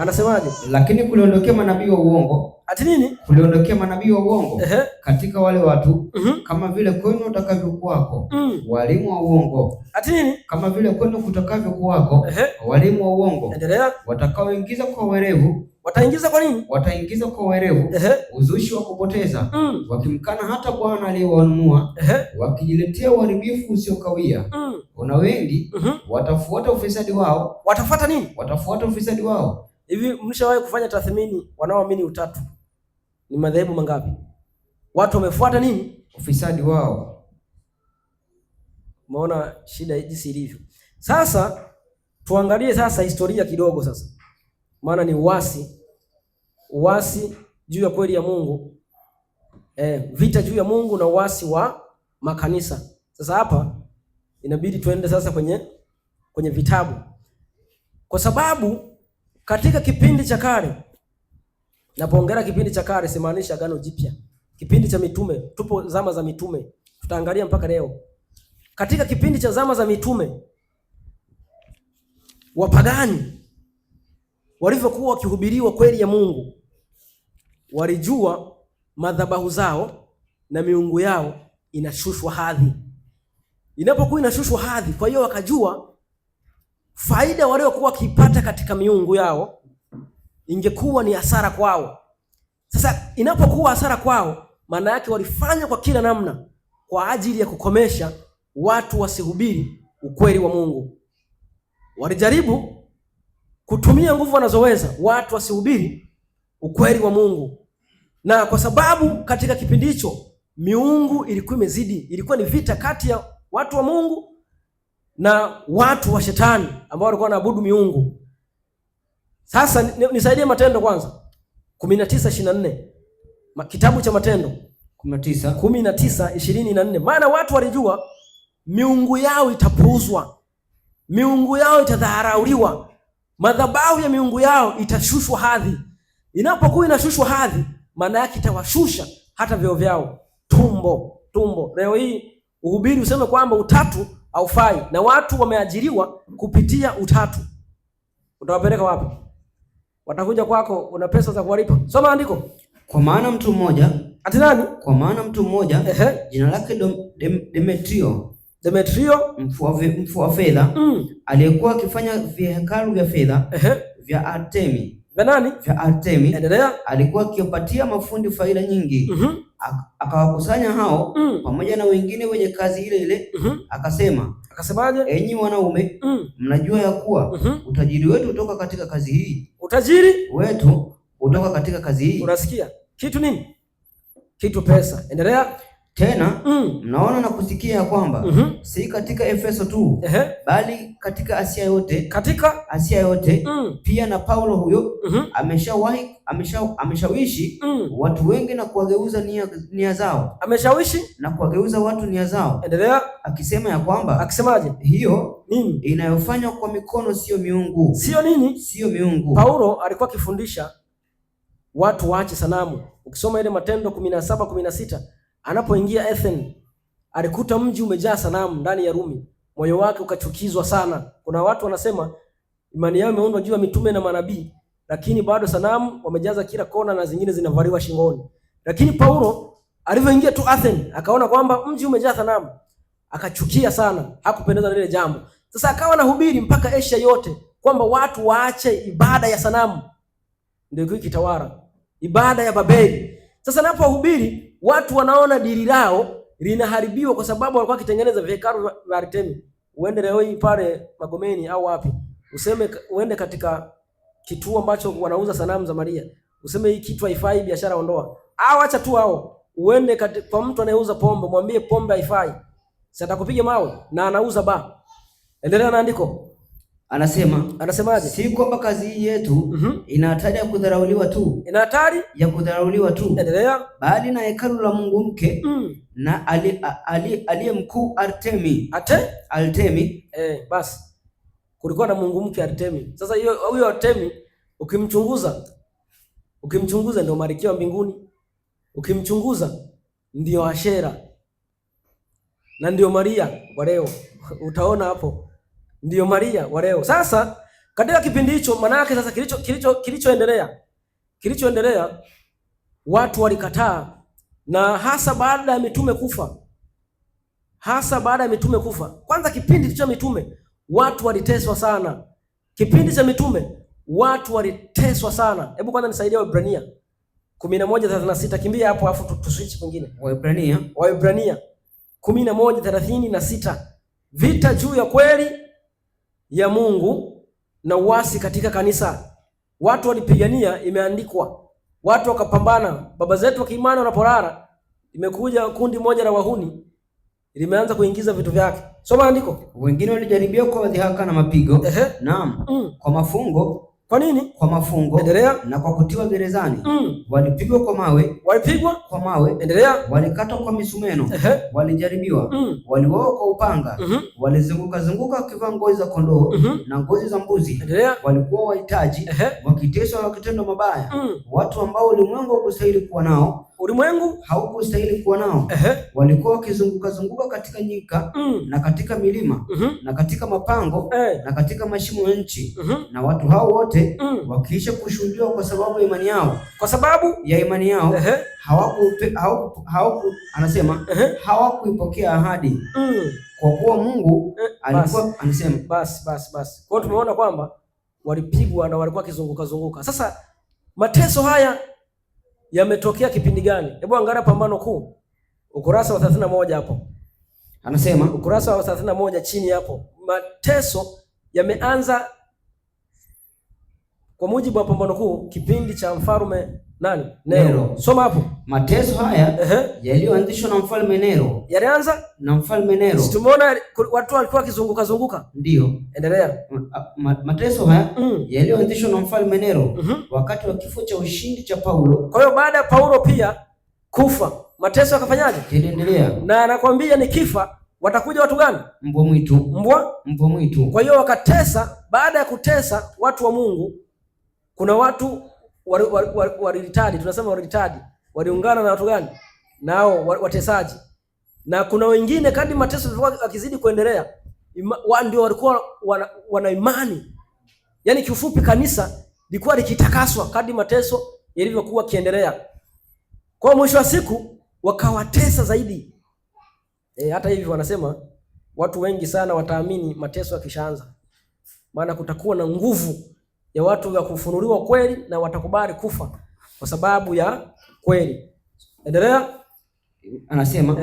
Anasemaje? Lakini kuliondokea manabii wa uongo. Ati nini? Kuliondokea manabii wa uongo katika wale watu, kama vile kwenu utakavyokuwako walimu wa uongo. Ati nini? Kama vile kwenu kutakavyokuwako walimu wa uongo. Endelea. Watakaoingiza kwa werevu. Wataingiza kwa nini? Wataingiza kwa werevu uzushi wa kupoteza, wakimkana hata Bwana aliyewanunua, wakijiletea uharibifu usiokawia. Kuna wengi watafuata ufisadi wao. Watafuata nini? Watafuata ufisadi wao. Hivi mlishawahi kufanya tathmini wanaoamini utatu ni madhehebu mangapi? Watu wamefuata nini? Ufisadi wao. Umeona shida jinsi ilivyo. Sasa tuangalie sasa historia kidogo sasa. Maana ni uasi juu ya kweli ya Mungu. Vita juu ya Mungu na uasi wa makanisa. Sasa hapa inabidi tuende sasa kwenye vitabu. Kwa sababu katika kipindi cha kale, napoongea kipindi cha kale simaanisha Agano Jipya. Kipindi cha mitume, tupo zama za mitume. Tutaangalia mpaka leo. Katika kipindi cha zama za mitume, wapagani walivyokuwa wakihubiriwa kweli ya Mungu, walijua madhabahu zao na miungu yao inashushwa hadhi. Inapokuwa inashushwa hadhi, kwa hiyo wakajua faida waliokuwa wakipata katika miungu yao ingekuwa ni hasara kwao. Sasa inapokuwa hasara kwao, maana yake walifanya kwa kila namna kwa ajili ya kukomesha watu wasihubiri ukweli wa Mungu. Walijaribu kutumia nguvu wanazoweza watu wasihubiri ukweli wa Mungu. Na kwa sababu katika kipindi hicho miungu ilikuwa imezidi, ilikuwa ni vita kati ya watu wa Mungu na watu wa shetani ambao walikuwa wanaabudu miungu. Sasa nisaidie Matendo kwanza 19:24. Kitabu cha Matendo 19:24. Maana watu walijua miungu yao itapuuzwa, miungu yao itadharauliwa, madhabahu ya miungu yao itashushwa hadhi. Inapokuwa inashushwa hadhi, maana yake itawashusha hata vyeo vyao. Tumbo. Leo hii uhubiri useme kwamba utatu haufai, na watu wameajiriwa kupitia utatu. Utawapeleka wapi? Watakuja kwako, una pesa za kuwalipa. Soma andiko. Kwa maana mtu mmoja. Ati nani? Kwa maana mtu mmoja jina lake Demetrio Demetrio mfua fedha aliyekuwa akifanya vihekalu vya fedha vya Artemi. Vya Artemi. Endelea. Alikuwa akiwapatia mafundi faida nyingi. Akawakusanya hao pamoja na wengine wenye kazi ile ile. Akasemaje? Enyi wanaume, mnajua ya kuwa utajiri wetu utoka katika kazi hii. Utajiri wetu utoka katika kazi hii. Unasikia? Kitu nini? Kitu pesa. Endelea. Tena mnaona na kusikia ya kwamba si katika Efeso tu bali katika Asia yote, pia na Paulo huyo ameshawishi watu wengi na kuwageuza nia zao. Ameshawishi na kuwageuza watu nia zao. Endelea. Akisema ya kwamba, akisemaje? Hiyo inayofanywa kwa mikono sio miungu. Sio nini? Sio miungu. Paulo alikuwa akifundisha watu waache sanamu. Ukisoma ile Matendo 17:16, anapoingia Athens alikuta mji umejaa sanamu ndani ya Rumi. Moyo wake ukachukizwa sana. Kuna watu wanasema imani yao imeundwa juu ya mitume na manabii, lakini bado sanamu wamejaza kila kona na zingine zinavaliwa shingoni. Lakini Paulo alivyoingia tu Athens akaona kwamba mji umejaa sanamu, akachukia sana, hakupendezwa na lile jambo. Sasa akawa anahubiri mpaka Asia yote kwamba watu waache ibada ya sanamu. Ndio kitawala ibada ya Babeli. Sasa napohubiri watu wanaona dili lao linaharibiwa kwa sababu walikuwa kitengeneza vihekalu vya Artemi. Uende leo hii pale Magomeni au wapi, useme uende katika kituo ambacho wanauza sanamu za Maria, useme hii kitu haifai, biashara ondoa. Au acha tu hao, uende kwa mtu anayeuza pombe, mwambie pombe haifai, sasa atakupiga mawe na anauza ba. Endelea na andiko. Anasemaje? Si kwamba kazi hii yetu ina hatari ya kudharauliwa tu. Ina hatari ya kudharauliwa tu. Endelea. Bali na hekalu la Mungu mke na aliye mkuu Artemi. Artemi. Basi. Kulikuwa na Mungu mke Artemi. Sasa huyo Artemi ukimchunguza ndio Malkia wa mbinguni. Ukimchunguza ndio Ashera. Na ndio Maria wa leo. Utaona hapo. Ndio Maria wa leo. Sasa katika kipindi hicho, maana yake sasa kilichoendelea watu walikataa, na hasa baada ya mitume kufa. Kwanza kipindi cha mitume watu waliteswa sana. Hebu kwanza nisaidie Waebrania 11:36. Kimbia hapo afu tuswitch kwingine. Waebrania 11:36. Vita juu ya kweli ya Mungu na uasi katika kanisa. Watu walipigania, imeandikwa. Watu wakapambana. Baba zetu wa kiimani wanapolala, imekuja kundi moja la wahuni limeanza kuingiza vitu vyake. Soma andiko. Wengine walijaribiwa kwa dhihaka na mapigo. Naam. Kwa mafungo. Kwa nini? Kwa mafungo. Endelea. Na kwa kutiwa gerezani. Walipigwa kwa mawe. Endelea. Walikatwa kwa misumeno. Walijaribiwa. Waliuawa kwa upanga. Walizunguka wakivaa ngozi za kondoo na ngozi za mbuzi. Endelea. Walikuwa wahitaji, wakiteswa na wakitenda mabaya. Watu ambao ulimwengu haukustahili kuwa nao. Walikuwa wakizunguka katika nyika na katika milima na katika mapango na katika mashimo ya nchi. Na watu hao wote wakiisha kushuhudiwa kwa sababu ya imani yao, hawakuipokea ahadi. Kwa kuwa Mungu alikuwa anasema basi. Kwa hiyo tumeona kwamba walipigwa na walikuwa kizunguka. Sasa mateso haya yametokea kipindi gani? Hebu angalia Pambano Kuu ukurasa wa 31 hapo. Anasema ukurasa wa 31 chini hapo. Mateso yameanza kwa mujibu wa Pambano Kuu kipindi cha mfalme nani? Nero. Soma hapo. Mateso haya yaliyoanzishwa na mfalme Nero. Yalianza na mfalme Nero. Tumeona watu walikuwa kizunguka. Ndio. Endelea. Mateso haya yaliyoanzishwa na mfalme Nero wakati wa kifo cha ushindi cha Paulo. Kwa hiyo baada ya Paulo pia kufa, mateso yakafanyaje? Yaliendelea. Na anakuambia ni kifa watakuja watu gani? Mbwa mwitu. Kwa hiyo wakatesa. Baada ya kutesa watu wa Mungu, kuna watu waliritadi, tunasema waliritadi, waliungana na watu gani? Nao watesaji. Na kuna wengine kadri mateso yalikuwa yakizidi kuendelea, ndio walikuwa wana imani. Yaani kiufupi kanisa lilikuwa likitakaswa kadri mateso yalivyokuwa kiendelea. Kwa mwisho wa siku wakawatesa zaidi. Hata hivi wanasema watu wengi sana wataamini mateso yakishaanza, maana kutakuwa na nguvu ya watu ya kufunuliwa kweli na watakubali kufa kwa sababu ya kweli. Endelea. Anasema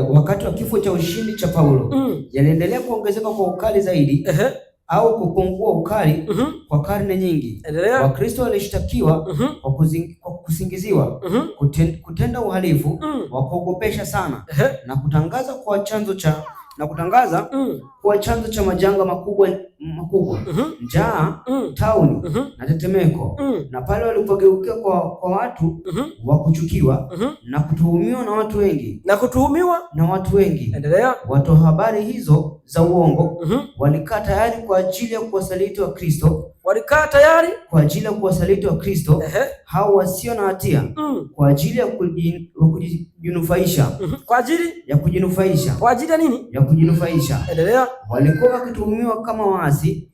wakati wa kifo cha ushindi cha Paulo yaliendelea kuongezeka kwa ukali zaidi au kupungua ukali kwa karne nyingi. Wakristo walishtakiwa kwa kusingiziwa kutenda uhalifu wa kuogopesha sana na kutangaza kuwa chanzo cha majanga makubwa njaa, tauni na tetemeko. Na pale walipogeukia kwa watu wa kuchukiwa na kutuhumiwa na watu wengi. Endelea. Watoa habari hizo za uongo walikaa tayari kwa ajili ya kuwasaliti wa Kristo. Hao wasio na hatia kwa ajili ya kujinufaisha. Kwa ajili ya nini? Ya kujinufaisha. Endelea. Walikuwa wakituhumiwa kama waasi.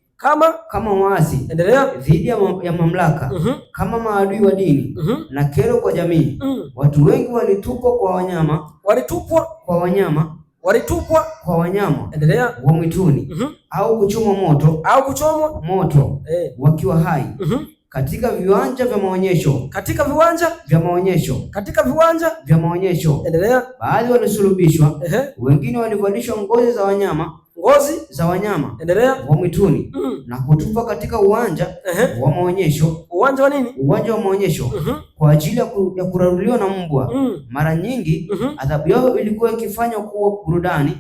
Endelea. Dhidi ya mamlaka, kama maadui wa dini na kero kwa jamii. Watu wengi walitupwa kwa wanyama endelea, wa mwituni au kuchomwa moto wakiwa hai katika viwanja vya maonyesho. Endelea. Baadhi walisulubishwa, wengine walivalishwa ngozi za wanyama endelea, wa mwituni na kutupwa katika uwanja wa maonyesho. Uwanja wa nini? Uwanja wa maonyesho kwa ajili ya kuraruliwa na mbwa. Mara nyingi adhabu yao ilikuwa ikifanywa kuwa burudani.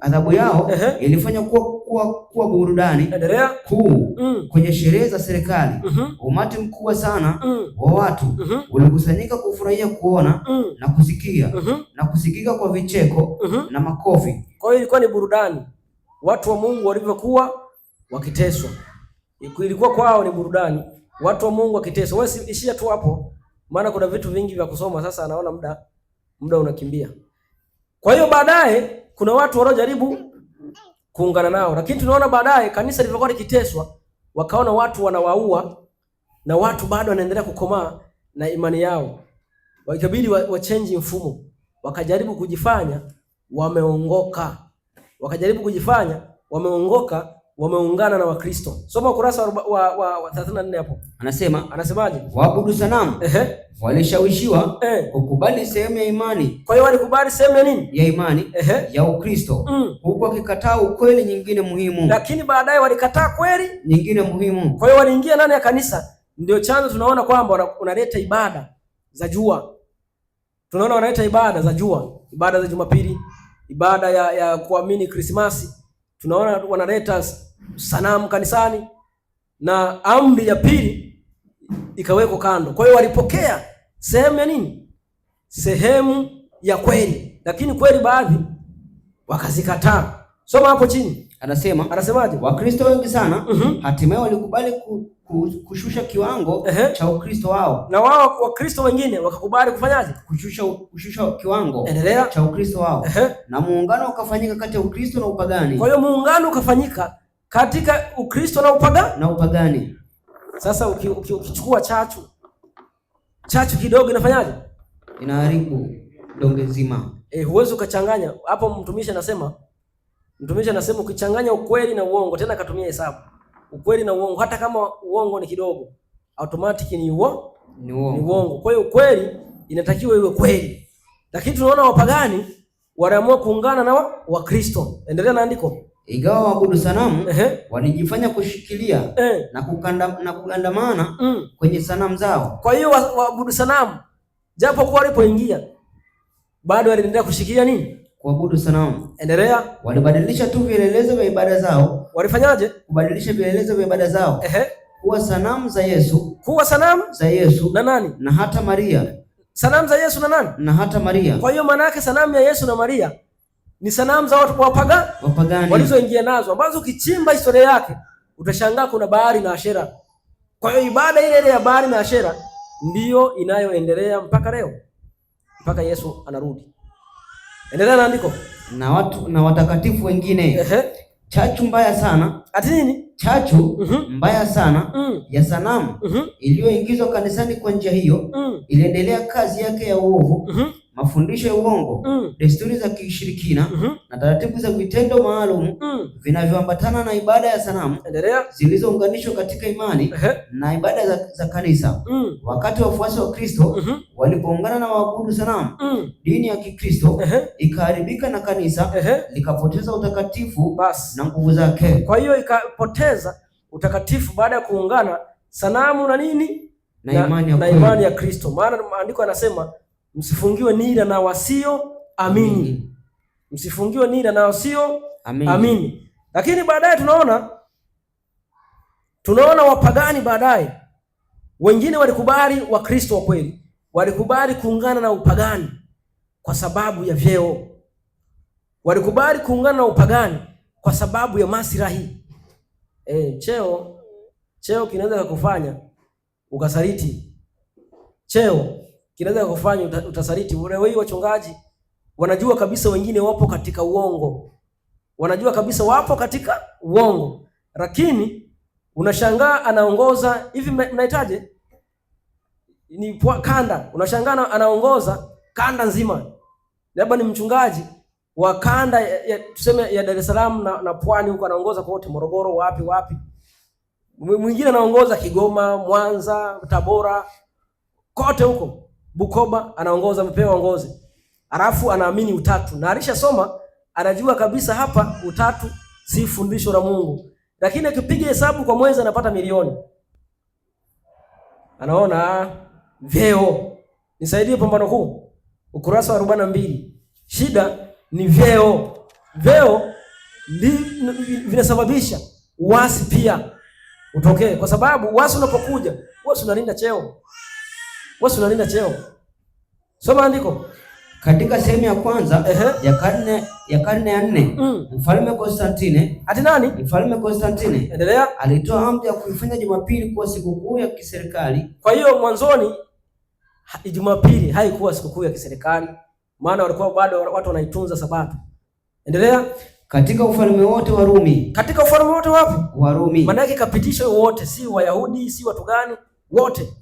Adhabu yao ilifanywa kuwa burudani kuu kwenye sherehe za serikali. Umati mkubwa sana wa watu ulikusanyika kufurahia kuona na kusikika kwa vicheko na makofi. Kwa hiyo ilikuwa ni burudani. Watu wa Mungu walivyokuwa wakiteswa, ilikuwa kwao ni burudani. Watu wa Mungu wakiteswa. Wewe ishia tu hapo, maana kuna vitu vingi vya kusoma. Sasa anaona muda unakimbia. Kwa hiyo baadaye kuna watu waliojaribu kuungana nao, lakini tunaona baadaye kanisa lilivyokuwa likiteswa, wakaona watu wanawaua na watu bado wanaendelea kukomaa na imani yao, wakabidi wachange mfumo, wakajaribu kujifanya wameongoka, wameungana na Wakristo. Soma ukurasa wa 34 hapo. Anasemaje? Waabudu sanamu walishawishiwa kukubali sehemu ya imani. Kwa hiyo walikubali sehemu ya nini? Ya imani ya Ukristo, huku wakikataa ukweli nyingine muhimu. Lakini baadaye walikataa kweli nyingine muhimu. Kwa hiyo waliingia ndani ya kanisa. Ndio chanzo tunaona kwamba unaleta ibada za jua. Tunaona wanaleta ibada za jua, ibada za Jumapili, ibada ya kuamini Krismasi. Tunaona wanaleta sanamu kanisani na amri ya pili ikawekwa kando. Kwa hiyo walipokea sehemu ya nini? Sehemu ya kweli, lakini kweli baadhi wakazikataa. Soma hapo chini. Anasemaje? Wakristo wengi sana hatimaye walikubali kushusha kiwango cha Ukristo wao. Na wao Wakristo wengine wakakubali kufanyaje? Kushusha kiwango endelea cha Ukristo wao. Na muungano ukafanyika kati ya Ukristo na upagani. Kwa hiyo muungano ukafanyika katika Ukristo na upagani. Sasa ukichukua chachu kidogo inafanyaje? Inaharibu donge zima. Huwezi ukachanganya. Hapo mtumishi anasema ukichanganya ukweli na uongo, tena akatumia hesabu. Ukweli na uongo, hata kama uongo ni kidogo, automatic ni uongo. Kwa hiyo ukweli inatakiwa iwe kweli. Lakini tunaona wapagani waliamua kuungana na Wakristo. Endelea na andiko. Ingawa waabudu sanamu walijifanya kushikilia na kugandamana kwenye sanamu zao. Kwa hiyo waabudu sanamu japo kwa walipoingia bado waliendelea kushikilia nini? Kuabudu sanamu. Endelea. Walibadilisha tu vielelezo vya ibada zao. Walifanyaje? Kubadilisha vielelezo vya ibada zao kuwa sanamu za Yesu. Na nani? Na hata Maria. Sanamu za Yesu na nani? Na hata Maria. Kwa hiyo maana yake sanamu ya Yesu na Maria ni sanamu za watu wapagani walizoingia nazo, ambazo ukichimba historia yake utashangaa kuna Baali na Ashera. Kwa hiyo ibada ile ya Baali na Ashera ndiyo inayoendelea mpaka leo, mpaka Yesu anarudi. Endelea na andiko. Na watakatifu wengine. Chachu mbaya sana. Ati nini? Chachu mbaya sana ya sanamu iliyoingizwa kanisani kwa njia hiyo iliendelea kazi yake ya uovu mafundisho ya uongo, desturi za kishirikina na taratibu za vitendo maalum vinavyoambatana na ibada ya sanamu zilizounganishwa katika imani na ibada za kanisa. Wakati wafuasi wa Kristo walipoungana na waabudu sanamu, dini ya Kikristo ikaharibika na kanisa likapoteza utakatifu na nguvu zake. Kwa hiyo ikapoteza utakatifu baada ya kuungana sanamu na nini? Na imani ya Kristo. Maana maandiko yanasema msifungiwe nira na wasio amini. Msifungiwe nira na wasio amini. Lakini baadaye tunaona wapagani baadaye wengine walikubali, wa Kristo wa kweli walikubali kuungana na upagani kwa sababu ya vyeo. Walikubali kuungana na upagani kwa sababu ya maslahi. Cheo kinaweza kukufanya ukasaliti. Cheo kinaweza kukufanya utasaliti. Wale wachungaji wanajua kabisa wengine wapo katika uongo. Wanajua kabisa wapo katika uongo. Lakini unashangaa anaongoza hivi, mnahitaje? Ni kanda. Unashangaa anaongoza kanda nzima. Labda ni mchungaji wa kanda tuseme ya Dar es Salaam na Pwani huko, anaongoza kote, Morogoro, wapi. Mwingine anaongoza Kigoma, Mwanza, Tabora, kote huko, Bukoba anaongoza, amepewa uongozi. Alafu anaamini utatu. Na alishasoma, anajua kabisa hapa utatu si fundisho la Mungu. Lakini akipiga hesabu kwa mwezi anapata milioni. Anaona vyeo. Nisaidie Pambano Kuu, ukurasa wa 42. Shida ni vyeo. Vyeo vinasababisha uasi pia utokee, kwa sababu uasi unapokuja, wewe unalinda cheo. Soma andiko. Katika sehemu ya kwanza ya karne ya 4, Mfalme Konstantine, Mfalme Konstantine endelea, alitoa amri ya kuifanya Jumapili kuwa sikukuu ya kiserikali. Kwa hiyo mwanzoni Jumapili haikuwa sikukuu ya kiserikali, maana walikuwa bado watu wanaitunza Sabato. Endelea. Katika ufalme wote wa Rumi. Katika ufalme wote wapi? Wa Rumi. Maana yake kapitisho wote, si Wayahudi, si watu gani, wote.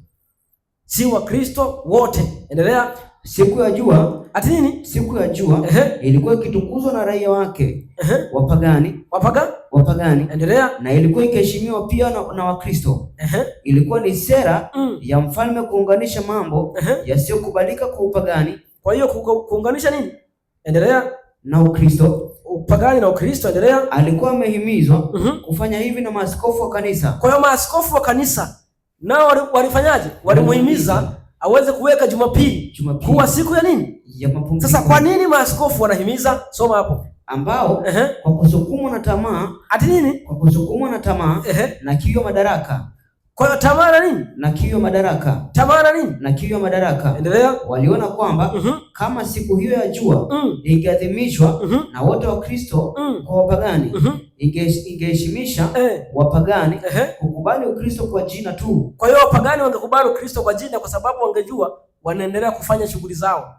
Si wa Kristo, wote. Endelea. Siku ya jua, ati nini? Siku ya jua ilikuwa ikitukuzwa na raia wake wapagani. Endelea. Na ilikuwa ikiheshimiwa pia na Wakristo. Ilikuwa ni sera ya mfalme kuunganisha mambo yasiyokubalika kwa upagani. Kwa hiyo kuunganisha nini? Endelea. Na Ukristo. Upagani na Ukristo. Endelea. Alikuwa amehimizwa kufanya hivi na maaskofu wa kanisa. Kwa hiyo maaskofu wa kanisa nao walifanyaje? Walimuhimiza aweze kuweka Jumapili kuwa siku ya nini? Ya mapumziko. Sasa kwa nini maaskofu wanahimiza? Soma hapo. Ambao kwa kusukumwa na tamaa. Ati nini? Kwa kusukumwa na tamaa na kiu madaraka. Kwa hiyo tamaa na nini? Na kiu madaraka. Tamaa na nini? Na kiu madaraka. Endelea. Waliona kwamba kama siku hiyo ya jua ingeadhimishwa na wote wa Kristo kwa wapagani, ingeheshimisha wapagani kukubali Ukristo kwa jina tu. Kwa hiyo wapagani wangekubali Ukristo kwa jina kwa sababu wangejua wanaendelea kufanya shughuli zao.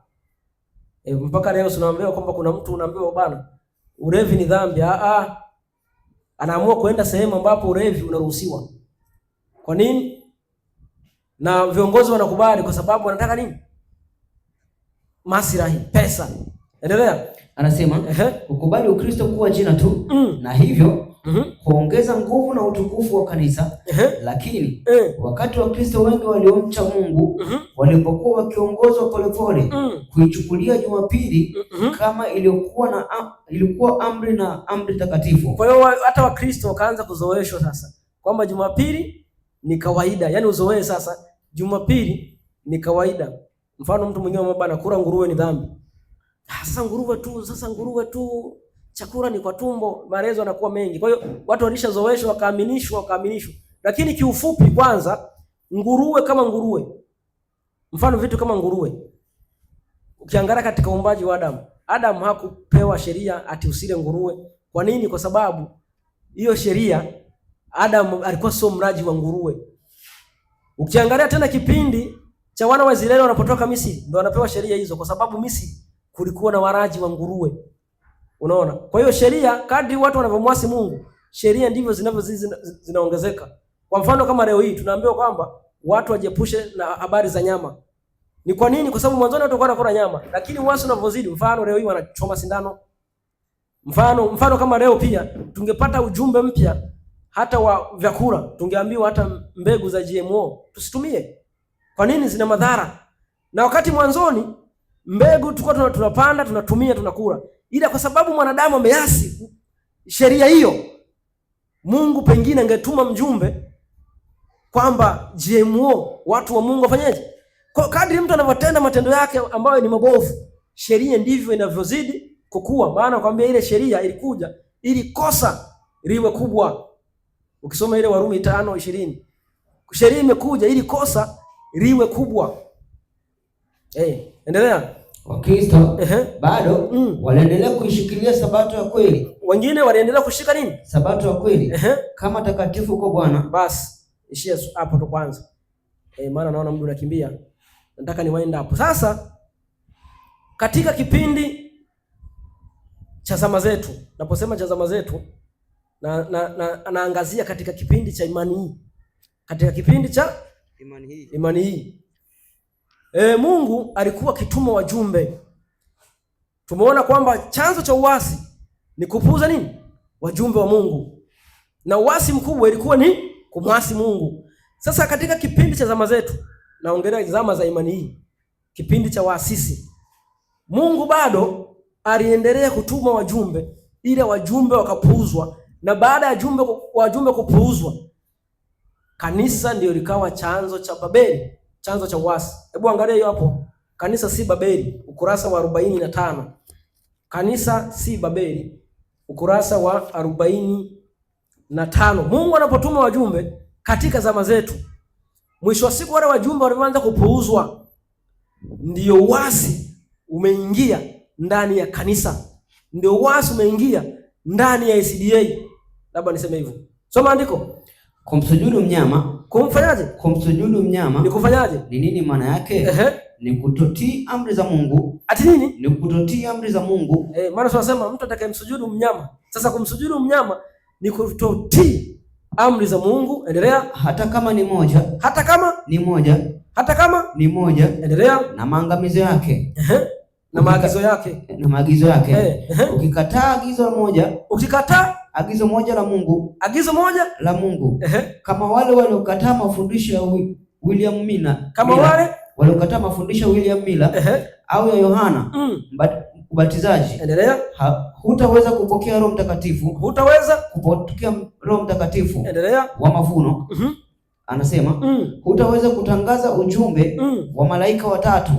Mpaka leo tunaambiwa kwamba kuna mtu unaambiwa bwana, ulevi ni dhambi. Anaamua kwenda sehemu ambapo ulevi unaruhusiwa. Kwa nini? Na viongozi wanakubali kwa sababu wanataka nini? Maslahi, pesa. Endelea. Anasema kukubali Ukristo kuwa jina tu na hivyo kuongeza nguvu na utukufu wa kanisa. Lakini wakati wa Kristo wengi waliomcha Mungu walipokuwa wakiongozwa polepole kuichukulia Jumapili kama ilikuwa amri takatifu. Kwa hiyo hata Wakristo wakaanza kuzoeshwa sasa kwamba Jumapili ni kawaida. Yaani uzoee sasa Jumapili ni kawaida. Mfano mtu mwingine bwana, kula nguruwe ni dhambi. Sasa nguruwe tu chakula ni kwa tumbo, maelezo yanakuwa mengi. Kwa hiyo watu walishazoeshwa wakaaminishwa. Lakini kiufupi kwanza, nguruwe kama nguruwe. Mfano vitu kama nguruwe. Ukiangalia katika uumbaji wa Adam hakupewa sheria ati usile nguruwe. Kwa nini? Kwa sababu hiyo sheria Adam alikuwa sio mlaji wa nguruwe. Ukiangalia tena kipindi cha wana wa Israeli wanapotoka Misri, ndio wanapewa sheria hizo kwa sababu Misri kulikuwa na waraji wa nguruwe. Unaona? Kwa hiyo sheria, kadri watu wanavyomwasi Mungu, sheria ndivyo zinaongezeka. Kwa mfano kama leo hii tunaambiwa kwamba watu wajiepushe na habari za nyama. Ni kwa nini? Kwa sababu mwanzoni watu walikuwa wanakula nyama, lakini uasi unavyozidi, mfano leo hii wanachoma sindano. Mfano kama leo pia tungepata ujumbe mpya hata wa vyakula, tungeambiwa hata mbegu za GMO tusitumie. Kwa nini? Zina madhara. Na wakati mwanzoni mbegu tulikuwa tunapanda, tunatumia, tunakula. Ila kwa sababu mwanadamu ameasi sheria hiyo, Mungu pengine angetuma mjumbe kwamba GMO watu wa Mungu wafanyeje? Kwa kadri mtu anavyotenda matendo yake ambayo ni mabovu, sheria ndivyo inavyozidi kukua. Maana kwambia ile sheria ilikuja ili kosa liwe kubwa. Ukisoma ile Warumi 5:20, sheria imekuja ili kosa liwe kubwa. Endelea. Wakristo bado waliendelea kuishikilia sabato ya kweli. Wengine waliendelea kushika nini? Sabato ya kweli kama takatifu kwa Bwana. Basi ishia hapo tu kwanza. Maana naona muda unakimbia. Nataka niwaende hapo. Sasa katika kipindi cha zama zetu, naposema cha zama zetu naangazia katika kipindi cha imani hii. Katika kipindi cha imani hii. Mungu alikuwa kituma wajumbe. Tumeona kwamba chanzo cha uasi ni kupuuza nini? Wajumbe wa Mungu. Na uasi mkubwa ilikuwa ni kumwasi Mungu. Sasa katika kipindi cha zama zetu, naongelea zama za imani hii, kipindi cha waasisi, Mungu bado aliendelea kutuma wajumbe, ile wajumbe wakapuuzwa, na baada ya wajumbe kupuuzwa, kanisa ndio likawa chanzo cha Babeli, chanzo cha uasi. Hebu angalia hiyo hapo. Kanisa si Babeli, ukurasa wa 45. Kanisa si Babeli, ukurasa wa 45. Mungu anapotuma wajumbe katika zama zetu, mwisho wa siku wale wajumbe walianza kupuuzwa, ndio uasi umeingia ndani ya kanisa, ndio uasi umeingia ndani ya SDA. Labda niseme hivyo. Soma andiko. Kumsujudu mnyama. Kumfanyaje? Kumsujudu mnyama. Ni kufanyaje? Ni nini maana yake? Ni kutotii amri za Mungu. Ati nini? Ni kutotii amri za Mungu. Maana tunasema mtu atakayemsujudu mnyama. Sasa kumsujudu mnyama ni kutotii amri za Mungu. Endelea. Hata kama ni moja. Hata kama ni moja. Hata kama ni moja. Endelea. Na maangamizo yake. Na maagizo yake. Na maagizo yake. Ukikataa agizo moja. Ukikataa agizo moja la Mungu. Agizo moja la Mungu. Kama wale waliokataa mafundisho ya William Miller. Kama wale waliokataa mafundisho ya William Miller au ya Yohana Mbatizaji. Endelea. Hutaweza kupokea Roho Mtakatifu. Hutaweza kupokea Roho Mtakatifu. Endelea. Wa mavuno. Anasema hutaweza kutangaza ujumbe wa malaika watatu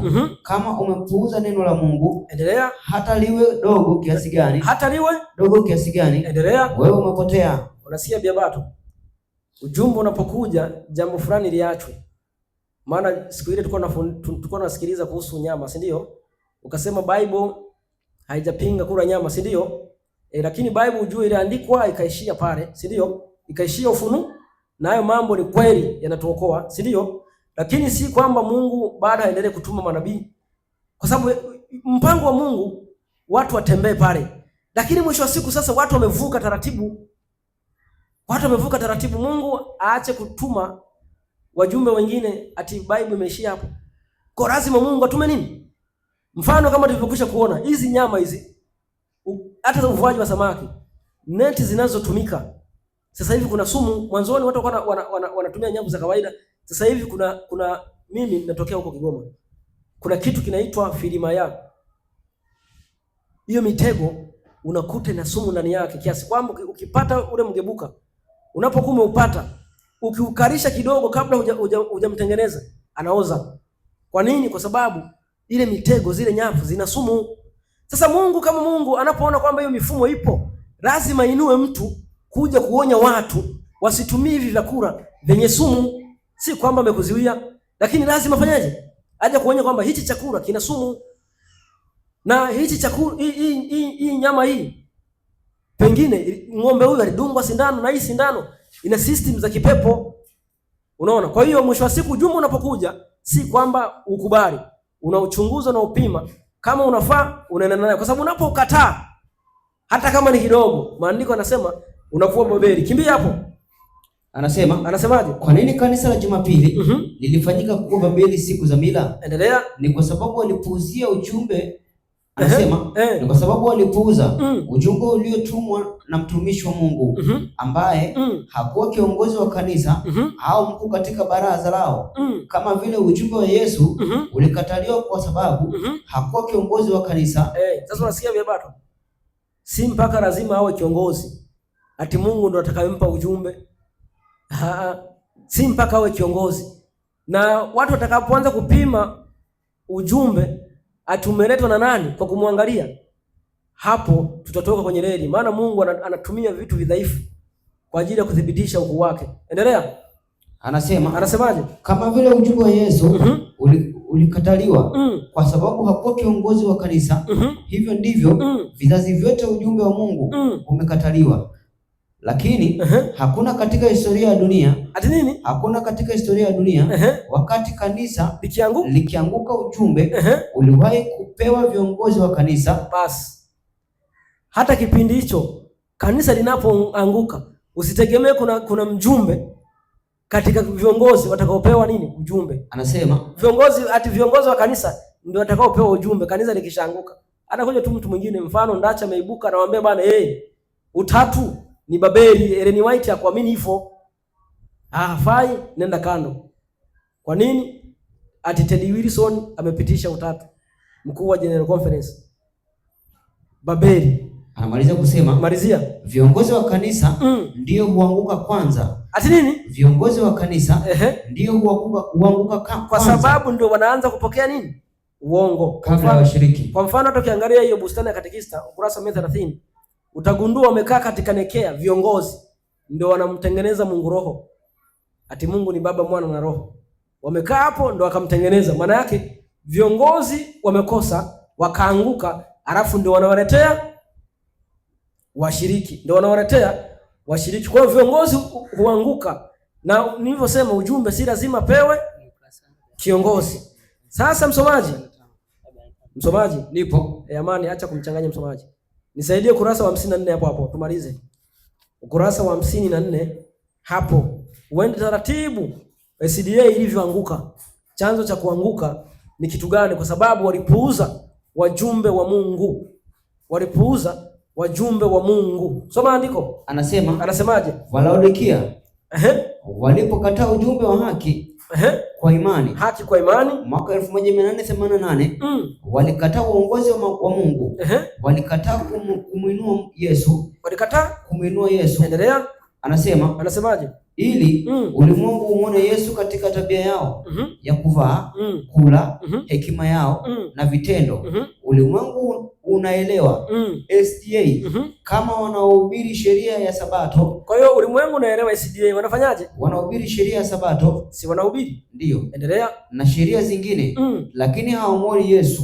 kama umepuuza neno la Mungu. Endelea. Hata liwe dogo kiasi gani. Hata liwe dogo kiasi gani. Endelea. Wewe umepotea. Unasikia biabato? Ujumbe unapokuja jambo fulani liachwe. Maana siku ile tulikuwa tunasikiliza kuhusu nyama, si ndio? Ukasema Bible haijapinga kula nyama, si ndio? Lakini Bible ujue iliandikwa ikaishia pale, si ndio? Ikaishia Ufunuo. Na hayo mambo ni kweli yanatuokoa, si ndio? Lakini si kwamba Mungu bado aendelee kutuma manabii. Kwa sababu mpango wa Mungu watu watembee pale. Lakini mwisho wa siku sasa watu wamevuka taratibu. Watu wamevuka taratibu. Mungu aache kutuma wajumbe wengine ati Bible imeishia hapo. Kwa lazima Mungu atume nini? Mfano kama tulivyokwisha kuona, hizi nyama hizi, hata uvuaji wa samaki, neti zinazotumika sasa hivi kuna sumu. Mwanzoni watu wanatumia nyavu za kawaida. Sasa hivi kuna mimi natokea huko Kigoma. Kuna kitu kinaitwa filimaya. Hiyo mitego unakuta na sumu ndani yake kiasi kwamba ukipata ule mgebuka, unapokuwa umeupata, ukiukarisha kidogo kabla hujamtengeneza, anaoza. Kwa nini? Kwa sababu ile mitego, zile nyavu zina sumu. Sasa Mungu kama Mungu anapoona kwamba hiyo mifumo ipo, lazima inue mtu kuja kuonya watu wasitumie hivi vyakula vyenye sumu. Si kwamba amekuziwia, lakini lazima fanyaje? Aje kuonya kwamba hichi chakula kina sumu. Na hichi chakula hii nyama hii, pengine ng'ombe huyu alidungwa sindano, na hii sindano ina system za kipepo. Unaona? Kwa hiyo mwisho wa siku ujumbe unapokuja, si kwamba ukubali, unauchunguza na upima, kama unafaa unaenda nayo. Kwa sababu unapokataa hata kama ni kidogo, maandiko yanasema unakuwa Babeli. Kimbia hapo. Anasemaje? Kwa nini kanisa la Jumapili lilifanyika kuwa Babeli siku za mila? Endelea. Ni kwa sababu walipuuzia ujumbe. Anasema ni kwa sababu walipuuza ujumbe uliotumwa na mtumishi wa Mungu ambaye hakuwa kiongozi wa kanisa au mkuu katika baraza lao. Kama vile ujumbe wa Yesu ulikataliwa kwa sababu hakuwa kiongozi wa kanisa. Sasa unasikia vibato? Si mpaka lazima awe kiongozi. Ati Mungu ndo atakayempa ujumbe. Si mpaka awe kiongozi. Na watu watakapoanza kupima ujumbe atumeletwa na nani kwa kumwangalia, hapo tutatoka kwenye reli, maana Mungu anatumia vitu vidhaifu kwa ajili ya kudhibitisha ukuu wake. Endelea. Anasemaje? Kama vile ujumbe wa Yesu ulikataliwa kwa sababu hakuwa kiongozi wa kanisa, hivyo ndivyo vizazi vyote ujumbe wa Mungu umekataliwa. Lakini hakuna katika historia ya dunia, hakuna katika historia ya dunia wakati kanisa likianguka ujumbe uliwahi kupewa viongozi wa kanisa. Basi hata kipindi hicho kanisa linapoanguka, usitegemee kuna mjumbe katika viongozi watakaopewa nini ujumbe. Anasema viongozi wa kanisa ndio watakaopewa ujumbe kanisa likishaanguka. Anakuja tu mtu mwingine, mfano Ndacha ameibuka anawaambia bwana, utatu ni Babeli. Ellen White hakuamini hivyo. Hafai, nenda kando. Kwa nini? Ati Teddy Wilson amepitisha utatu, mkuu wa General Conference. Babeli. Anamaliza kusema, malizia, viongozi wa kanisa ndio huanguka kwanza. Ati nini? Viongozi wa kanisa ndio huanguka kwanza, kwa sababu ndio wanaanza kupokea nini? Uongo. Kabla ya washiriki. Kwa mfano hata ukiangalia hiyo Bustani ya Katekista ukurasa 130, utagundua wamekaa katika nekea, viongozi ndio wanamtengeneza Mungu Roho. Ati Mungu ni Baba, Mwana na Roho. Wamekaa hapo ndio wakamtengeneza. Maana yake viongozi wamekosa, wakaanguka, alafu ndio wanawaletea washiriki. Kwa hiyo viongozi huanguka. Na nilivyosema ujumbe si lazima pewe kiongozi. Sasa msomaji nipo. Amani, acha kumchanganya msomaji. Nisaidie ukurasa wa 54 hapo tumalize. Ukurasa wa 54 hapo. Uende taratibu SDA ilivyoanguka. Chanzo cha kuanguka ni kitu gani? Kwa sababu walipuuza wajumbe wa Mungu. Soma andiko. Anasemaje? Walaodikia walipokataa ujumbe wa haki kwa imani. Haki kwa imani. Mwaka 1888 walikataa uongozi wa Mungu. Walikataa kumuinua Yesu. Endelea. Anasemaje? Ili ulimwengu uone Yesu katika tabia yao ya kuvaa, kula, hekima yao na vitendo. Ulimwengu unaelewa SDA kama wanaohubiri sheria ya Sabato. Kwa hiyo ulimwengu unaelewa SDA wanafanyaje? Wanahubiri sheria ya Sabato. Si wanahubiri? Ndio. Endelea. Na sheria zingine. Lakini hawamuoni Yesu.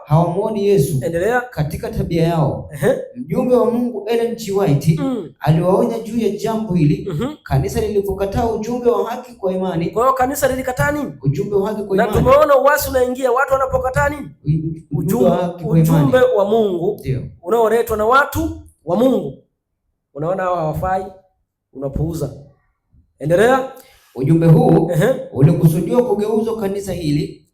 Hawamuoni Yesu. Endelea. Katika tabia yao. Mjumbe wa Mungu Ellen G. White aliwaonya juu ya jambo hili. Kanisa lilipokataa ujumbe wa haki kwa imani. Kwa hiyo kanisa lilikataa nini? Ujumbe wa haki kwa imani. Na tumeona uasi unaingia watu wanapokataa nini? Ujumbe wa Mungu unaoletwa na watu wa Mungu. Unaona hawa hawafai, unapuuza. Endelea. Ujumbe huu ulikusudiwa kugeuza kanisa hili.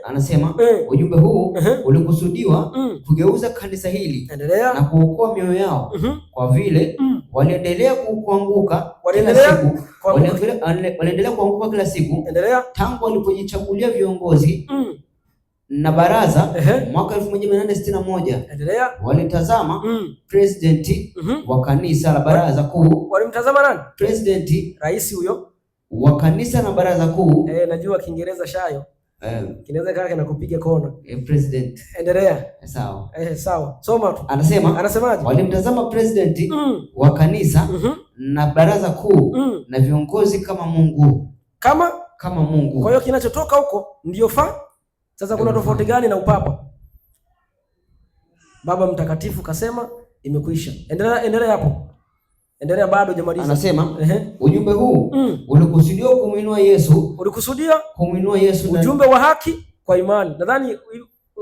Anasema ujumbe huu ulikusudiwa kugeuza kanisa hili. Endelea. Na kuokoa mioyo yao kwa vile waliendelea kuanguka kila siku. Endelea. Tangu walipojichagulia viongozi na baraza mwaka 1861. Endelea. Walitazama president wa kanisa la baraza kuu. Walimtazama nani? President, rais huyo wa kanisa na baraza kuu. Najua Kiingereza shayo. Kinaweza kaka na kupiga kona. President. Endelea. Sawa. Sawa. Soma tu. Anasemaje? Walimtazama president wa kanisa na baraza kuu na viongozi kama Mungu. Kama Mungu. Kwa hiyo kinachotoka huko ndio fa. Sasa kuna tofauti gani na upapa? Baba Mtakatifu kasema imekwisha. Endelea hapo. Endelea, bado hujamaliza. Anasema ujumbe huu ulikusudiwa kumuinua Yesu. Ujumbe wa haki kwa imani. Nadhani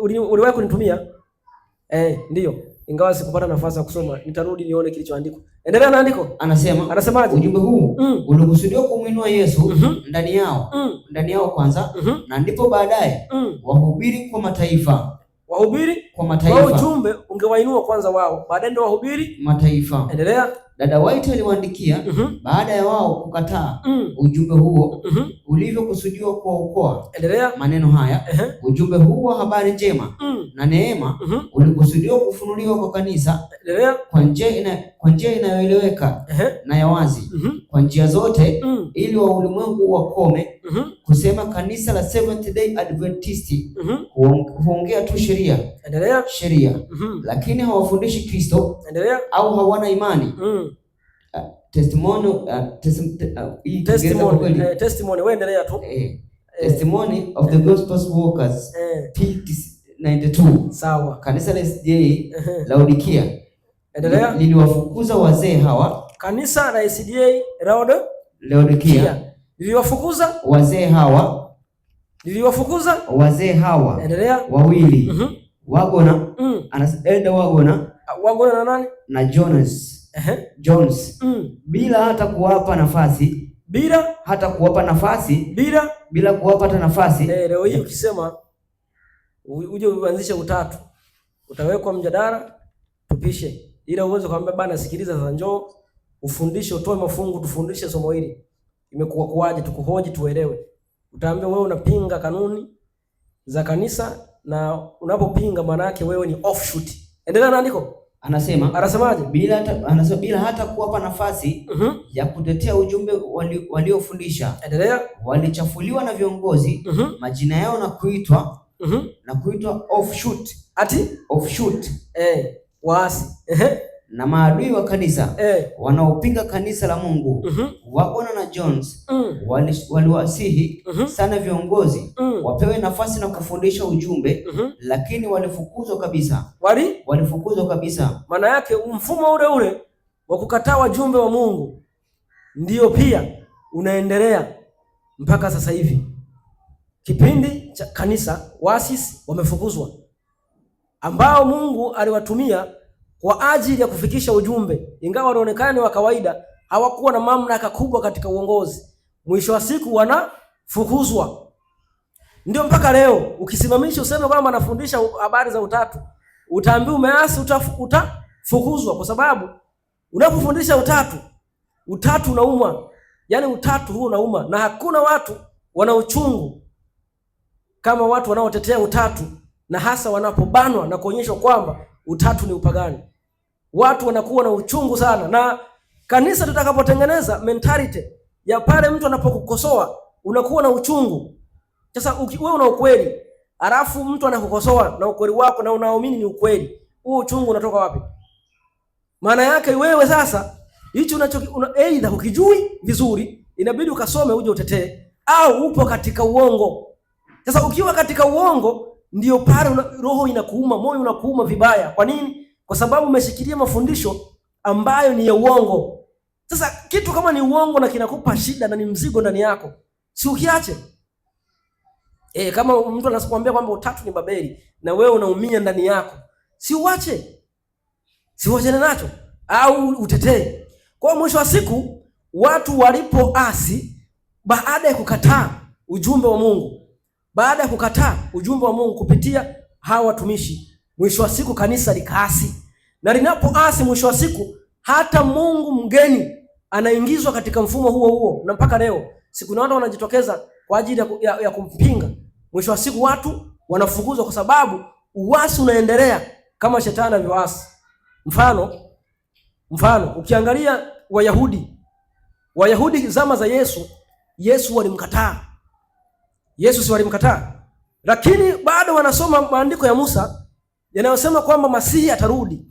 uliwahi kunitumia. Ndio. ingawa sikupata nafasi ya kusoma, nitarudi nione kilichoandikwa. Endelea na andiko. Anasemaje? Ujumbe huu ulikusudiwa kumwinua Yesu ndani yao kwanza, na ndipo baadaye wahubiri kwa mataifa. Wahubiri kwa mataifa. Kwa ujumbe ungewainua kwanza wao, baadaye ndio wahubiri mataifa. Endelea. Dada White aliwaandikia baada ya wao kukataa ujumbe huo ulivyokusudiwa kuokoa. Endelea. Maneno haya, ujumbe huu wa habari njema na neema ulikusudiwa kufunuliwa kwa kanisa kwa njia inayoeleweka na ya wazi kwa njia zote, ili wa ulimwengu wakome kusema kanisa la Seventh Day Adventist huongea tu sheria, lakini hawafundishi Kristo. Au hawana imani. Testimony wewe endelea tu. Testimony of the Gospel Workers P92. Sawa. Kanisa la SDA Laodikia liliwafukuza wazee hawa. Kanisa la SDA Laodikia liliwafukuza wazee hawa. Endelea. Wawili. Wagona, Elder Wagona na nani? Na Jones. Bila hata kuwapa nafasi. Bila kuwapa hata nafasi. Leo hii ukisema uje uanzishe utatu, utawekwa mjadala tupishe. Ila uweze kumwambia bana, sikiliza sasa, njoo ufundishe, utoe mafungu, tufundishe somo hili. Imekuwa kuaje, tukuhoji tuelewe. Utaambia wewe unapinga kanuni za kanisa, na unapopinga maana yake wewe ni offshoot. Endelea na andiko. Anasemaje? Bila hata kuwapa nafasi ya kutetea ujumbe waliofundisha. Endelea. Walichafuliwa na viongozi, majina yao na kuitwa offshoot. Offshoot. Waasi. Na maadui wa kanisa wanaopinga kanisa la Mungu. Wagona na Jones waliwasihi sana viongozi wapewe nafasi na kufundisha ujumbe, lakini walifukuzwa kabisa. Maana yake mfumo ule wa kukataa wajumbe wa Mungu ndio pia unaendelea mpaka sasa hivi. Kipindi cha kanisa waasisi wamefukuzwa, ambao Mungu aliwatumia kwa ajili ya kufikisha ujumbe, ingawa wanaonekana wa kawaida, hawakuwa na mamlaka kubwa katika uongozi. Mwisho wa siku wanafukuzwa. Ndio mpaka leo ukisimamisha useme kwamba anafundisha habari za utatu, utaambiwa umeasi, utafukuzwa, kwa sababu unapofundisha utatu unauma. Yaani utatu huu unauma, na hakuna watu wana uchungu kama watu wanaotetea utatu, na hasa wanapobanwa na kuonyeshwa kwamba utatu ni upagani. Watu wanakuwa na uchungu sana, na kanisa tutakapotengeneza mentality ya pale mtu anapokukosoa unakuwa na uchungu. Sasa wewe una ukweli, alafu mtu anakukosoa na ukweli wako na unaamini ni ukweli, huo uchungu unatoka wapi? Maana yake wewe sasa hicho aidha ukijui vizuri, inabidi ukasome uje utetee, au upo katika uongo. Sasa ukiwa katika uongo, ndio pale roho inakuuma, moyo unakuuma vibaya. Kwa nini? Kwa sababu umeshikilia mafundisho ambayo ni ya uongo. Sasa kitu kama ni uongo na kinakupa shida na ni mzigo ndani yako, si ukiache? Kama mtu anakuambia kwamba utatu ni Babeli na wewe unaumia ndani yako, si uache? Si uachane nacho au utetee? Kwa mwisho wa siku watu walipoasi baada ya kukataa ujumbe wa Mungu, kupitia hawa watumishi, mwisho wa siku kanisa likaasi. Na linapoasi, mwisho wa siku hata Mungu mgeni anaingizwa katika mfumo huo, na mpaka leo siku na watu wanajitokeza kwa ajili ya kumpinga. Mwisho wa siku watu wanafukuzwa kwa sababu uasi unaendelea kama shetani alivyoasi. Mfano ukiangalia Wayahudi zama za Yesu walimkataa. Yesu si walimkataa, lakini bado wanasoma maandiko ya Musa yanayosema kwamba Masihi atarudi.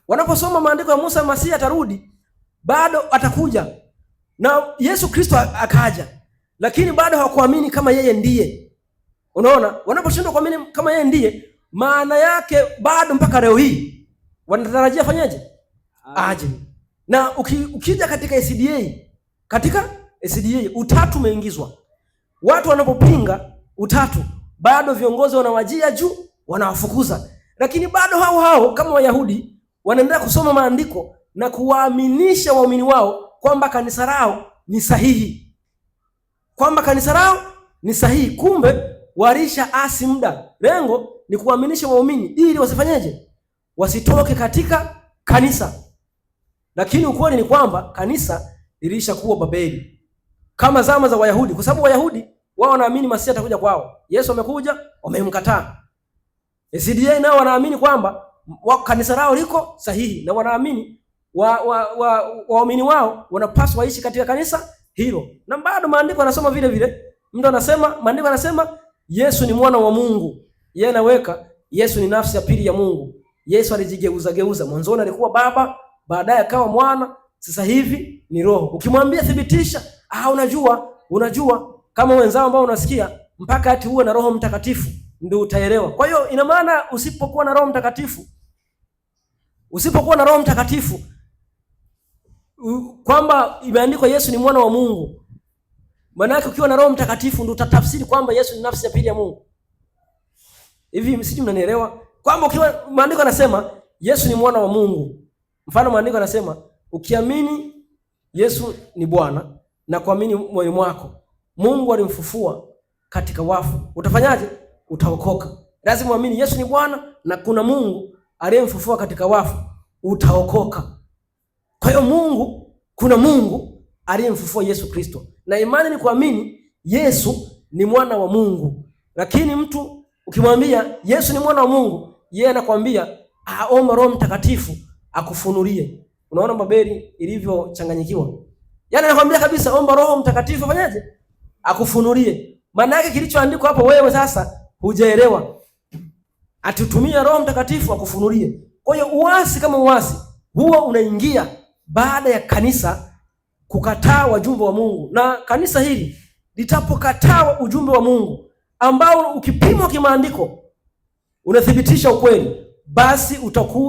Wanaposoma maandiko ya Musa, Masihi atarudi, bado atakuja na Yesu Kristo akaja, lakini bado hawakuamini kama yeye ndiye. Unaona, wanaposhindwa kuamini kama yeye ndiye, maana yake bado mpaka leo hii wanatarajia fanyaje? Aje. Na ukija katika SDA utatu umeingizwa. Watu wanapopinga utatu, bado viongozi wanawajia juu, wanawafukuza. Lakini bado hao kama Wayahudi wanaendelea kusoma maandiko na kuwaaminisha waumini wao kwamba kanisa lao ni sahihi, kwamba kanisa lao ni sahihi. Kumbe walisha asi muda. Lengo ni kuwaaminisha waumini ili wasifanyeje? Wasitoke katika kanisa. Lakini ukweli ni kwamba kanisa lilishakuwa Babeli kama zama za Wayahudi, kwa sababu Wayahudi wao wanaamini Masihi atakuja kwao. Yesu amekuja, wamemkataa. SDA nao wanaamini kwamba kanisa lao liko sahihi, na wanaamini waumini wao wanapaswa waishi katika kanisa hilo. Na bado maandiko yanasoma vile vile. Mtu anasema, maandiko yanasema Yesu ni mwana wa Mungu. Yeye anaweka Yesu ni nafsi ya pili ya Mungu. Yesu alijigeuza. Mwanzoni alikuwa Baba, baadaye akawa Mwana, sasa hivi ni Roho. Ukimwambia thibitisha, unajua kama wenzao ambao unasikia, mpaka ati uwe na Roho Mtakatifu ndio utaelewa. Kwa hiyo ina maana usipokuwa na Roho Mtakatifu kwamba imeandikwa Yesu ni mwana wa Mungu, maana yake ukiwa na Roho Mtakatifu ndio utatafsiri kwamba Yesu ni nafsi ya pili ya Mungu. Hivi msiji mnanielewa? Kwamba ukiwa maandiko yanasema Yesu ni mwana wa Mungu. Mfano maandiko yanasema ukiamini Yesu ni Bwana na kuamini moyo mwako Mungu alimfufua katika wafu, utafanyaje? Utaokoka. Lazima uamini Yesu ni Bwana na kuna Mungu aliyemfufua katika wafu, utaokoka. Kwa hiyo kuna Mungu aliyemfufua Yesu Kristo. Na imani ni kuamini Yesu ni mwana wa Mungu. Lakini mtu ukimwambia Yesu ni mwana wa Mungu, yeye anakuambia aomba Roho Mtakatifu akufunulie. Unaona Babeli ilivyochanganyikiwa. Yaani anakuambia kabisa omba Roho Mtakatifu afanyaje? Akufunulie. Maana yake kilichoandikwa hapo wewe sasa hujaelewa. Atutumia Roho Mtakatifu akufunulie. Kwa hiyo uasi kama uasi huwa unaingia baada ya kanisa kukataa wajumbe wa Mungu. Na kanisa hili litapokataa ujumbe wa Mungu ambao ukipimwa kimaandiko unathibitisha ukweli, basi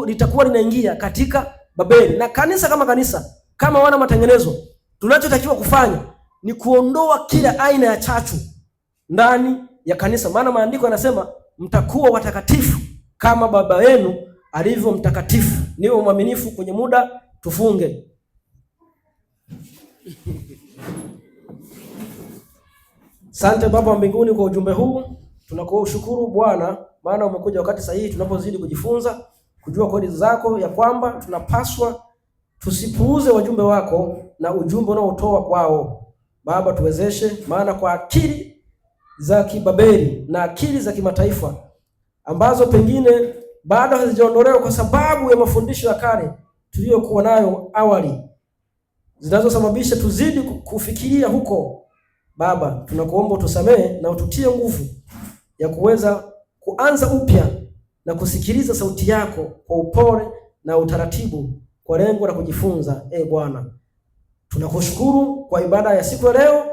litakuwa linaingia katika Babeli. Na kanisa kama wana matengenezo, tunachotakiwa kufanya ni kuondoa kila aina ya chachu ndani ya kanisa. Maana maandiko yanasema mtakuwa watakatifu kama Baba yenu alivyo mtakatifu. Niwe mwaminifu kwenye muda, tufunge. Asante Baba wa mbinguni kwa ujumbe huu. Tunakushukuru Bwana, maana umekuja wakati sahihi tunapozidi kujifunza, kujua kweli zako, ya kwamba tunapaswa tusipuuze wajumbe wako na ujumbe unaotoa kwao. Baba tuwezeshe, maana kwa akili za kibabeli na akili za kimataifa ambazo pengine bado hazijaondolewa kwa sababu ya mafundisho ya kale tuliyokuwa nayo awali, zinazosababisha tuzidi kufikiria huko. Baba tunakuomba utusamehe na ututie nguvu ya kuweza kuanza upya na kusikiliza sauti yako kwa upole na utaratibu, kwa lengo la kujifunza. Bwana, tunakushukuru kwa ibada ya siku ya leo,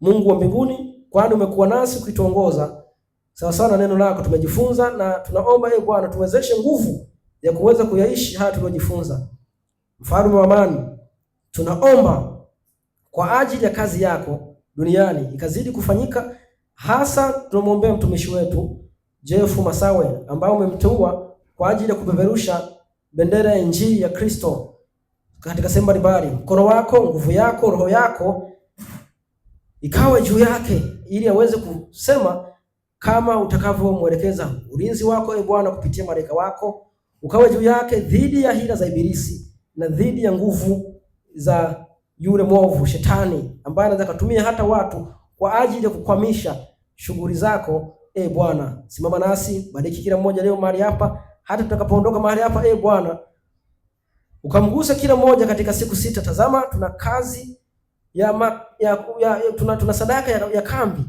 Mungu wa mbinguni, kwani umekuwa nasi ukituongoza sawa sawa na neno lako. Tumejifunza na tunaomba Bwana tuwezeshe nguvu ya kuweza kuyaishi haya tuliyojifunza. Mfalme wa amani, tunaomba kwa ajili ya kazi yako duniani ikazidi kufanyika. Hasa tunamwombea mtumishi wetu Jeff Masawe ambao umemteua kwa ajili ya kupeperusha bendera ya Injili ya Kristo katika sehemu mbalimbali. Mkono wako, nguvu yako, roho yako ikawa juu yake ili aweze kusema kama utakavyomwelekeza. Ulinzi wako Bwana kupitia malaika wako ukawa juu yake dhidi ya hila za ibilisi na dhidi ya nguvu za yule mwovu Shetani ambaye anaweza kutumia hata watu kwa ajili ya kukwamisha shughuli zako. Bwana, simama nasi, bariki kila mmoja leo mahali hapa, hata tutakapoondoka mahali hapa. Bwana, ukamgusa kila mmoja katika siku sita. Tazama, tuna kazi tuna sadaka ya kambi.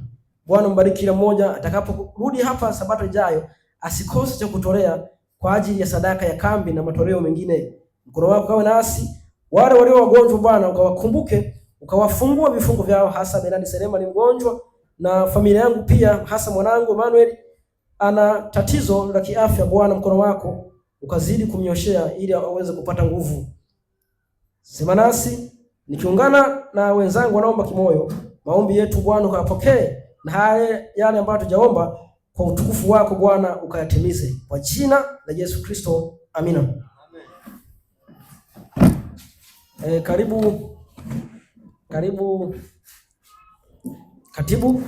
Bwana, mbariki kila mmoja atakaporudi hapa Sabato ijayo, asikose cha kutolea kwa ajili ya sadaka ya kambi na matoleo mengine. Mkono wako kawe nasi. Wale walio wagonjwa Bwana ukawakumbuke, ukawafungua vifungo vyao, hasa Benadi Selema ni mgonjwa, na familia yangu pia, hasa mwanangu Emmanuel ana tatizo la kiafya. Bwana, mkono wako ukazidi kumnyoshea ili aweze kupata nguvu. Sema nasi nikiungana na wenzangu wanaomba kimoyo. Maombi yetu Bwana ukapokee, na yale ambayo tujaomba kwa utukufu wako Bwana ukayatimize, kwa jina la Yesu Kristo, amina. Amen. Karibu katibu.